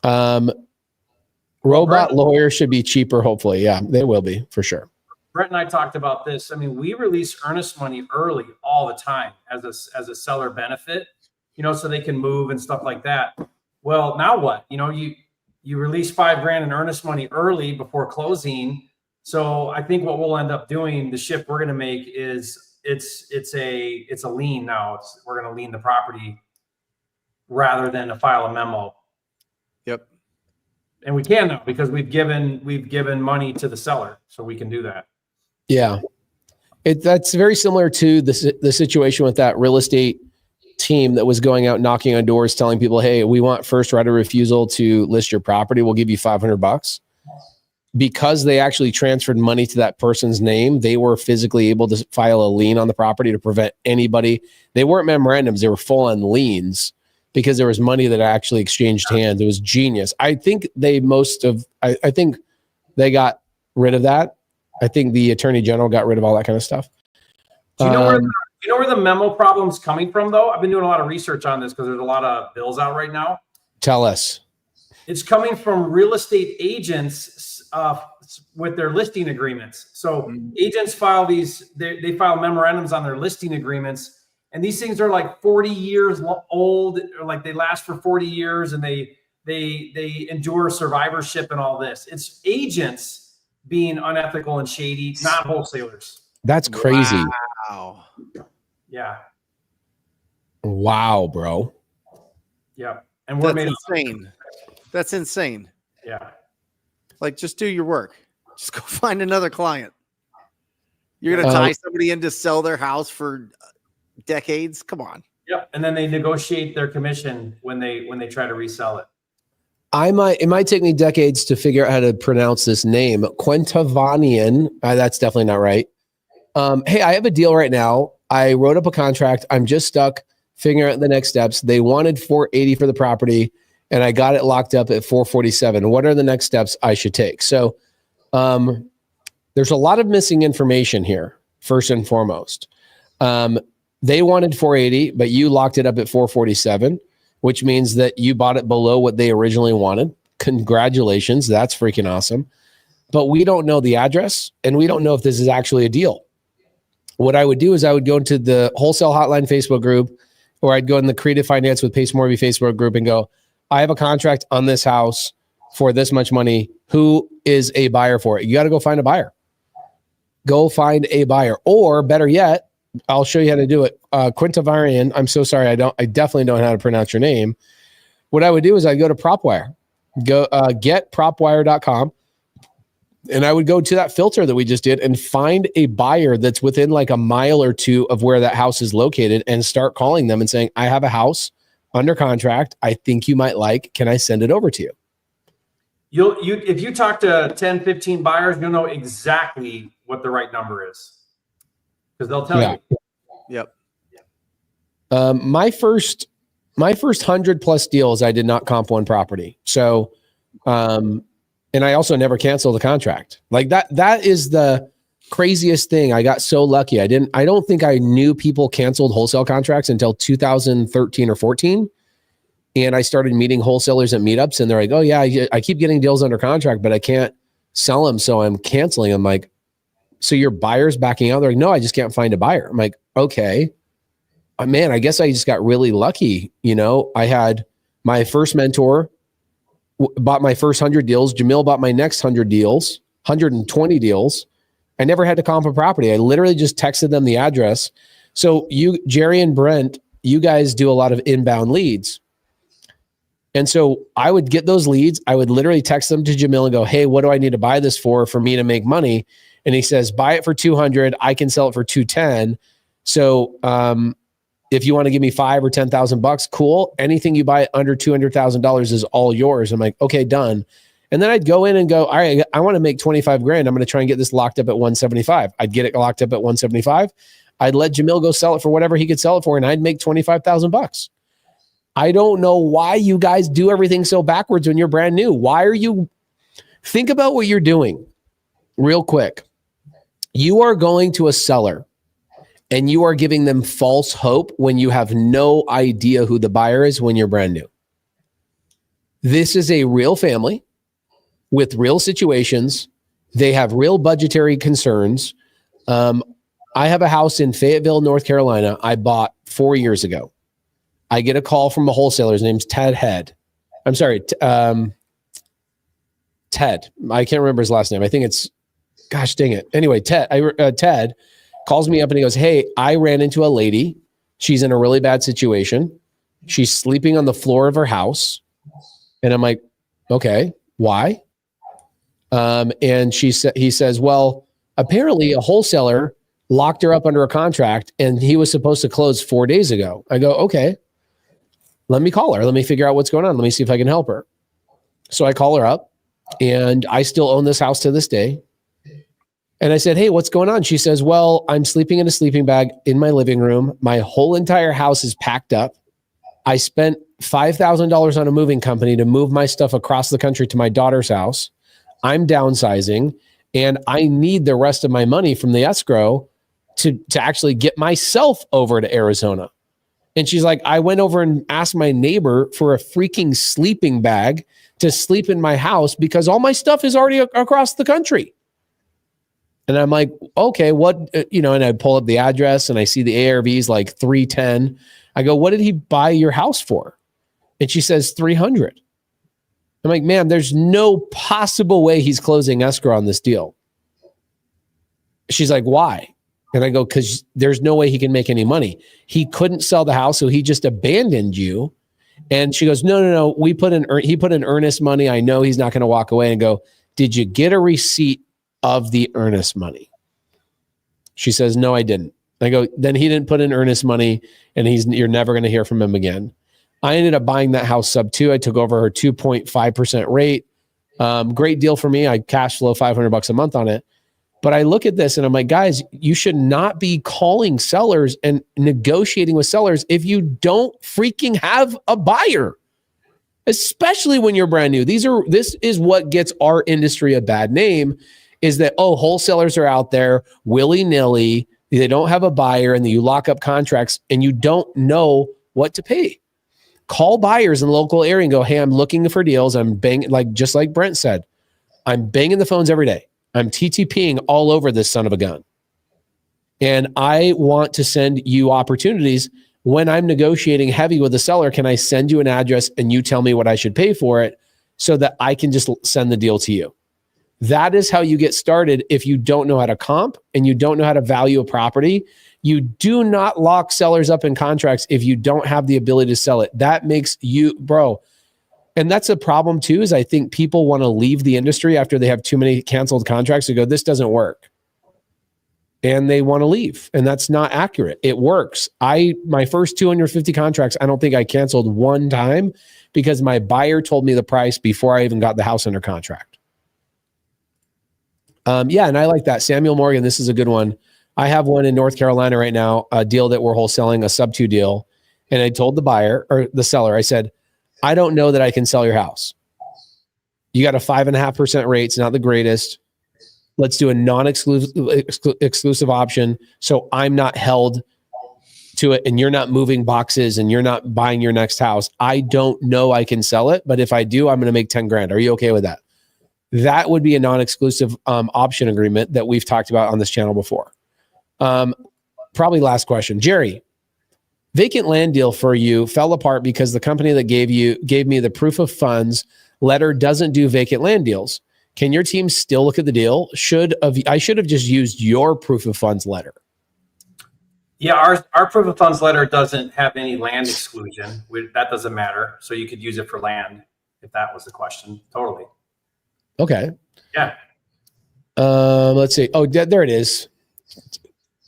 Robot lawyers should be cheaper, hopefully. Yeah, they will be for sure. Brent and I talked about this. I mean, we release earnest money early all the time as a seller benefit, so they can move and stuff like that. Well, now what? You release $5,000 in earnest money early before closing. So I think what we'll end up doing, the shift we're going to make is it's a lien now. We're going to lien the property rather than to file a memo. Yep. And we can now because we've given money to the seller, so we can do that. Yeah, that's very similar to the situation with that real estate team that was going out knocking on doors telling people, hey, we want first right of refusal to list your property. We'll give you $500. Because they actually transferred money to that person's name, they were physically able to file a lien on the property to prevent anybody. They weren't memorandums, they were full on liens because there was money that actually exchanged hands. It was genius. I think I think they got rid of that. I think the attorney general got rid of all that kind of stuff. Do you know where the memo problem's coming from, though? I've been doing a lot of research on this because there's a lot of bills out right now. Tell us. It's coming from real estate agents with their listing agreements. So agents file they file memorandums on their listing agreements, and these things are like 40 years old, or like they last for 40 years, and they endure survivorship and all this. It's agents being unethical and shady, not wholesalers. That's crazy. Wow. Yeah. Wow, bro. Yeah. And we're That's insane. That's insane. Yeah. Like, just do your work. Just go find another client. You're going to tie somebody in to sell their house for decades? Come on. Yep. And then they negotiate their commission when they try to resell it. It might take me decades to figure out how to pronounce this name. Quentavanian. That's definitely not right. Hey, I have a deal right now. I wrote up a contract. I'm just stuck figuring out the next steps. They wanted $480 for the property, and I got it locked up at $447. What are the next steps I should take? So there's a lot of missing information here, first and foremost. They wanted $480, but you locked it up at $447, which means that you bought it below what they originally wanted. Congratulations. That's freaking awesome. But we don't know the address, and we don't know if this is actually a deal. What I would do is I would go into the Wholesale Hotline Facebook group, or I'd go in the Creative Finance with Pace Morby Facebook group and go, I have a contract on this house for this much money. Who is a buyer for it? You got to go find a buyer. Go find a buyer. Or better yet, I'll show you how to do it. Quintavarian, I'm so sorry. I definitely don't know how to pronounce your name. What I would do is I'd go to PropWire, get propwire.com. And I would go to that filter that we just did and find a buyer that's within like a mile or two of where that house is located and start calling them and saying, I have a house under contract. I think you might like, can I send it over to you? If you talk to 10, 15 buyers, you'll know exactly what the right number is because they'll tell you. Yep. My first 100+ deals, I did not comp one property. So, and I also never canceled the contract. Like that is the craziest thing. I got so lucky. I don't think I knew people canceled wholesale contracts until 2013 or 14. And I started meeting wholesalers at meetups, and they're like, oh yeah, I keep getting deals under contract, but I can't sell them. So I'm canceling. I'm like, so your buyer's backing out? They're like, no, I just can't find a buyer. I'm like, okay, man, I guess I just got really lucky. You know, I had my first mentor bought my first 100 deals. Jamil bought my next 100 deals, 120 deals. I never had to comp a property. I literally just texted them the address. So you, Jerry and Brent, you guys do a lot of inbound leads. And so I would get those leads. I would literally text them to Jamil and go, hey, what do I need to buy this for me to make money? And he says, buy it for 200. I can sell it for 210. So, if you want to give me $5,000 or $10,000, cool. Anything you buy under $200,000 is all yours. I'm like, okay, done. And then I'd go in and go, all right, I want to make 25 grand. I'm going to try and get this locked up at 175. I'd get it locked up at 175. I'd let Jamil go sell it for whatever he could sell it for, and I'd make $25,000. I don't know why you guys do everything so backwards when you're brand new. Why are you? Think about what you're doing real quick. You are going to a seller and you are giving them false hope when you have no idea who the buyer is when you're brand new. This is a real family with real situations. They have real budgetary concerns. I have a house in Fayetteville, North Carolina, I bought 4 years ago. I get a call from a wholesaler. His name's Ted. Ted. I can't remember his last name. I think it's, gosh dang it. Anyway, Ted calls me up and he goes, hey, I ran into a lady. She's in a really bad situation. She's sleeping on the floor of her house. And I'm like, okay, why? And he says, well, apparently a wholesaler locked her up under a contract, and he was supposed to close 4 days ago. I go, okay, let me call her. Let me figure out what's going on. Let me see if I can help her. So I call her up, and I still own this house to this day. And I said, hey, what's going on? She says, well, I'm sleeping in a sleeping bag in my living room. My whole entire house is packed up. I spent $5,000 on a moving company to move my stuff across the country to my daughter's house. I'm downsizing, and I need the rest of my money from the escrow to actually get myself over to Arizona. And she's like, I went over and asked my neighbor for a freaking sleeping bag to sleep in my house because all my stuff is already across the country. And I'm like, okay, what, and I pull up the address and I see the ARV's like 310. I go, what did he buy your house for? And she says 300. I'm like, ma'am, there's no possible way he's closing escrow on this deal. She's like, why? And I go, because there's no way he can make any money. He couldn't sell the house, so he just abandoned you. And she goes, no. He put in earnest money. I know he's not going to walk away. And go, did you get a receipt of the earnest money? She says, no, I didn't. I go, then he didn't put in earnest money, and you're never going to hear from him again. I ended up buying that house sub 2. I took over her 2.5% rate. Great deal for me. I cash flow $500 a month on it. But I look at this and I'm like, guys, you should not be calling sellers and negotiating with sellers if you don't freaking have a buyer, especially when you're brand new. This is what gets our industry a bad name, is that, wholesalers are out there willy-nilly. They don't have a buyer, and then you lock up contracts and you don't know what to pay. Call buyers in the local area and go, hey, I'm looking for deals. I'm banging, just like Brent said, I'm banging the phones every day. I'm TTPing all over this son of a gun. And I want to send you opportunities. When I'm negotiating heavy with a seller, can I send you an address and you tell me what I should pay for it so that I can just send the deal to you? That is how you get started if you don't know how to comp and you don't know how to value a property. You do not lock sellers up in contracts if you don't have the ability to sell it. That makes you, bro. And that's a problem too, is I think people want to leave the industry after they have too many canceled contracts to go, this doesn't work. And they want to leave. And that's not accurate. It works. My first 250 contracts, I don't think I canceled one time because my buyer told me the price before I even got the house under contract. And I like that. Samuel Morgan, this is a good one. I have one in North Carolina right now, a deal that we're wholesaling, a sub 2 deal. And I told the buyer or the seller, I said, I don't know that I can sell your house. You got a 5.5% rate. It's not the greatest. Let's do a non-exclusive option. So I'm not held to it and you're not moving boxes and you're not buying your next house. I don't know I can sell it, but if I do, I'm going to make 10 grand. Are you okay with that? That would be a non-exclusive option agreement that we've talked about on this channel before. Probably last question. Jerry, vacant land deal for you fell apart because the company that gave me the proof of funds letter doesn't do vacant land deals. Can your team still look at the deal? I should have just used your proof of funds letter. Yeah, our proof of funds letter doesn't have any land exclusion. That doesn't matter. So you could use it for land if that was the question. Totally. Okay. Yeah. Let's see. Oh, there it is.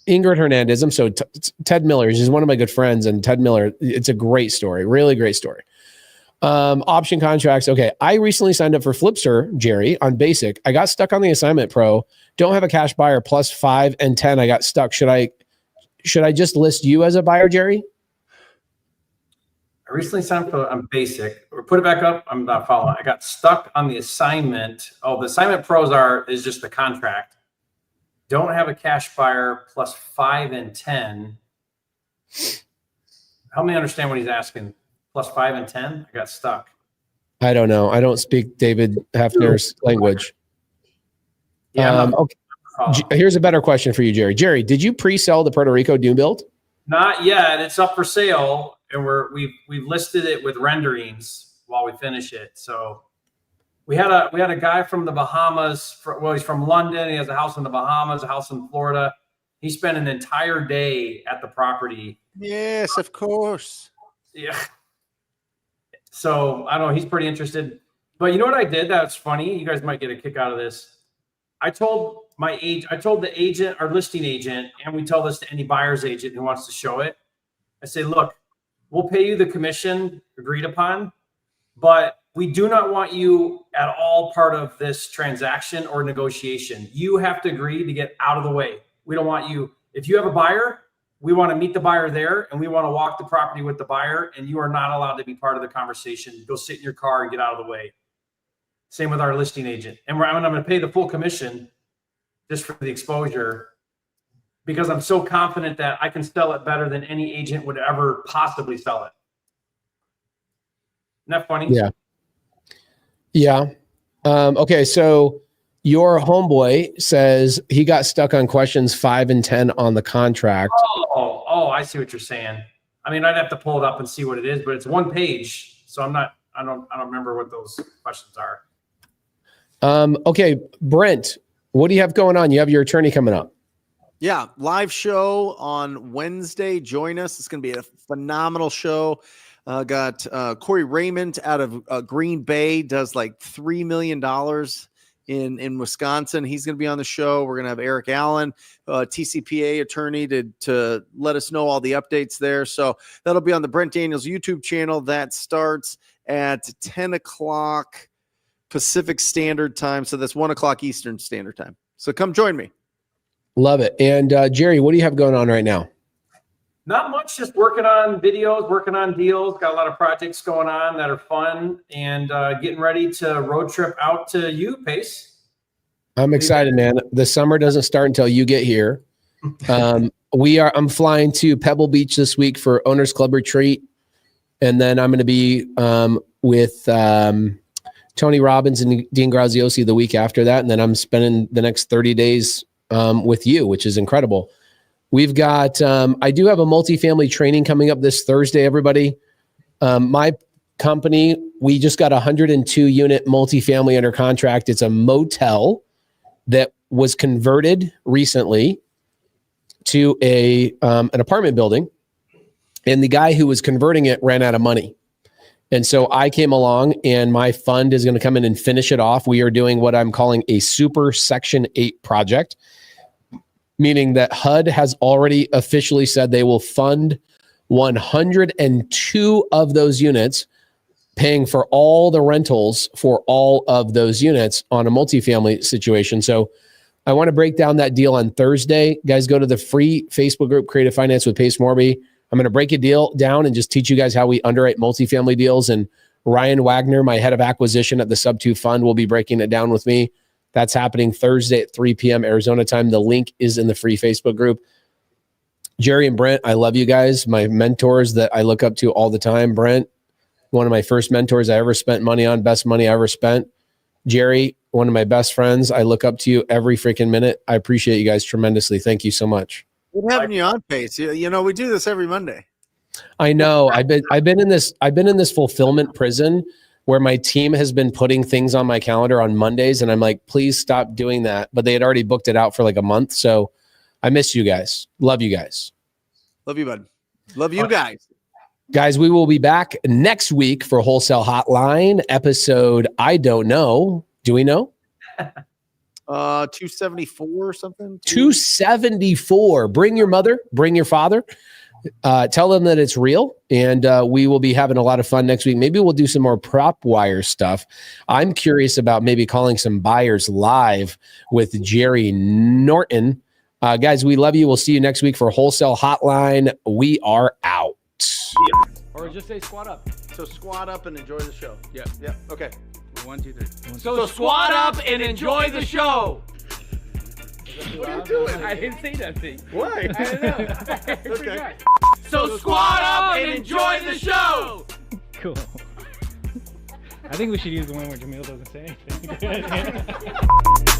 Ingrid Hernandez. So Ted Miller is one of my good friends, and Ted Miller, it's a great story, really great story. Option contracts. Okay. I recently signed up for Flipster, Jerry, on basic. I got stuck on the assignment pro. Don't have a cash buyer plus 5 and 10. I got stuck. Should I just list you as a buyer, Jerry? I recently signed up on basic. Or put it back up. I'm not following. I got stuck on the assignment. Oh, the assignment pros is just the contract. Don't have a cash buyer plus 5 and 10. Help me understand what he's asking. Plus 5 and 10? I got stuck. I don't know. I don't speak David Hefner's language. Yeah. Okay. Here's a better question for you, Jerry. Jerry, did you pre-sell the Puerto Rico new build? Not yet. It's up for sale, and we've listed it with renderings while we finish it. So we had a guy from the Bahamas. He's from London. He has a house in the Bahamas, a house in Florida. He spent an entire day at the property. Yes, of course. Yeah. So I don't know. He's pretty interested. But you know what I did? That's funny. You guys might get a kick out of this. I told the agent, our listing agent, and we tell this to any buyer's agent who wants to show it. I say, look, we'll pay you the commission agreed upon, but we do not want you at all part of this transaction or negotiation. You have to agree to get out of the way. We don't want you. If you have a buyer, we want to meet the buyer there, and we want to walk the property with the buyer, and you are not allowed to be part of the conversation. Go sit in your car and get out of the way. Same with our listing agent. And I'm going to pay the full commission just for the exposure, because I'm so confident that I can sell it better than any agent would ever possibly sell it. Isn't that funny? Yeah. Yeah. Okay. So your homeboy says he got stuck on questions 5 and 10 on the contract. Oh, I see what you're saying. I mean, I'd have to pull it up and see what it is, but it's one page. So I don't remember what those questions are. Okay. Brent, what do you have going on? You have your attorney coming up. Yeah, live show on Wednesday. Join us. It's going to be a phenomenal show. Got Corey Raymond out of Green Bay, does like $3 million in Wisconsin. He's going to be on the show. We're going to have Eric Allen, TCPA attorney, to let us know all the updates there. So that'll be on the Brent Daniels YouTube channel. That starts at 10 o'clock Pacific Standard Time. So that's 1 o'clock Eastern Standard Time. So come join me. Love it. And Jerry, what do you have going on right now? Not much, just working on videos, working on deals. Got a lot of projects going on that are fun, and getting ready to road trip out to you, Pace. I'm excited, man. The summer doesn't start until you get here. I'm flying to Pebble Beach this week for Owners Club retreat. And then I'm going to be with Tony Robbins and Dean Graziosi the week after that. And then I'm spending the next 30 days with you, which is incredible. We've got, I do have a multifamily training coming up this Thursday, everybody. My company, we just got a 102 unit multifamily under contract. It's a motel that was converted recently to an apartment building. And the guy who was converting it ran out of money. And so I came along, and my fund is going to come in and finish it off. We are doing what I'm calling a super Section 8 project, meaning that HUD has already officially said they will fund 102 of those units, paying for all the rentals for all of those units on a multifamily situation. So I want to break down that deal on Thursday. Guys, go to the free Facebook group, Creative Finance with Pace Morby. I'm going to break a deal down and just teach you guys how we underwrite multifamily deals. And Ryan Wagner, my head of acquisition at the Sub2 Fund, will be breaking it down with me. That's happening Thursday at 3 p.m. Arizona time. The link is in the free Facebook group. Jerry and Brent, I love you guys. My mentors that I look up to all the time. Brent, one of my first mentors I ever spent money on, best money I ever spent. Jerry, one of my best friends. I look up to you every freaking minute. I appreciate you guys tremendously. Thank you so much. Good having you on, Pace. You know, we do this every Monday. I know. I've been in this fulfillment prison where my team has been putting things on my calendar on Mondays, and I'm like, please stop doing that. But they had already booked it out for like a month. So I miss you guys. Love you guys. Love you, bud. Love you guys. Guys, we will be back next week for Wholesale Hotline episode. I don't know. Do we know? 274 or something. 274. Bring your mother, bring your father. Tell them that it's real, and we will be having a lot of fun next week. Maybe we'll do some more PropWire stuff. I'm curious about maybe calling some buyers live with Jerry Norton. Guys, we love you. We'll see you next week for Wholesale Hotline. We are out. Or just say squat up. So squat up and enjoy the show. Yeah. Yeah. Okay. 1, 2, 3. So squat up and enjoy the show. What are you doing? I didn't say nothing. Why? I don't know. Okay. So squat up and enjoy the show. Cool. I think we should use the one where Jamil doesn't say anything.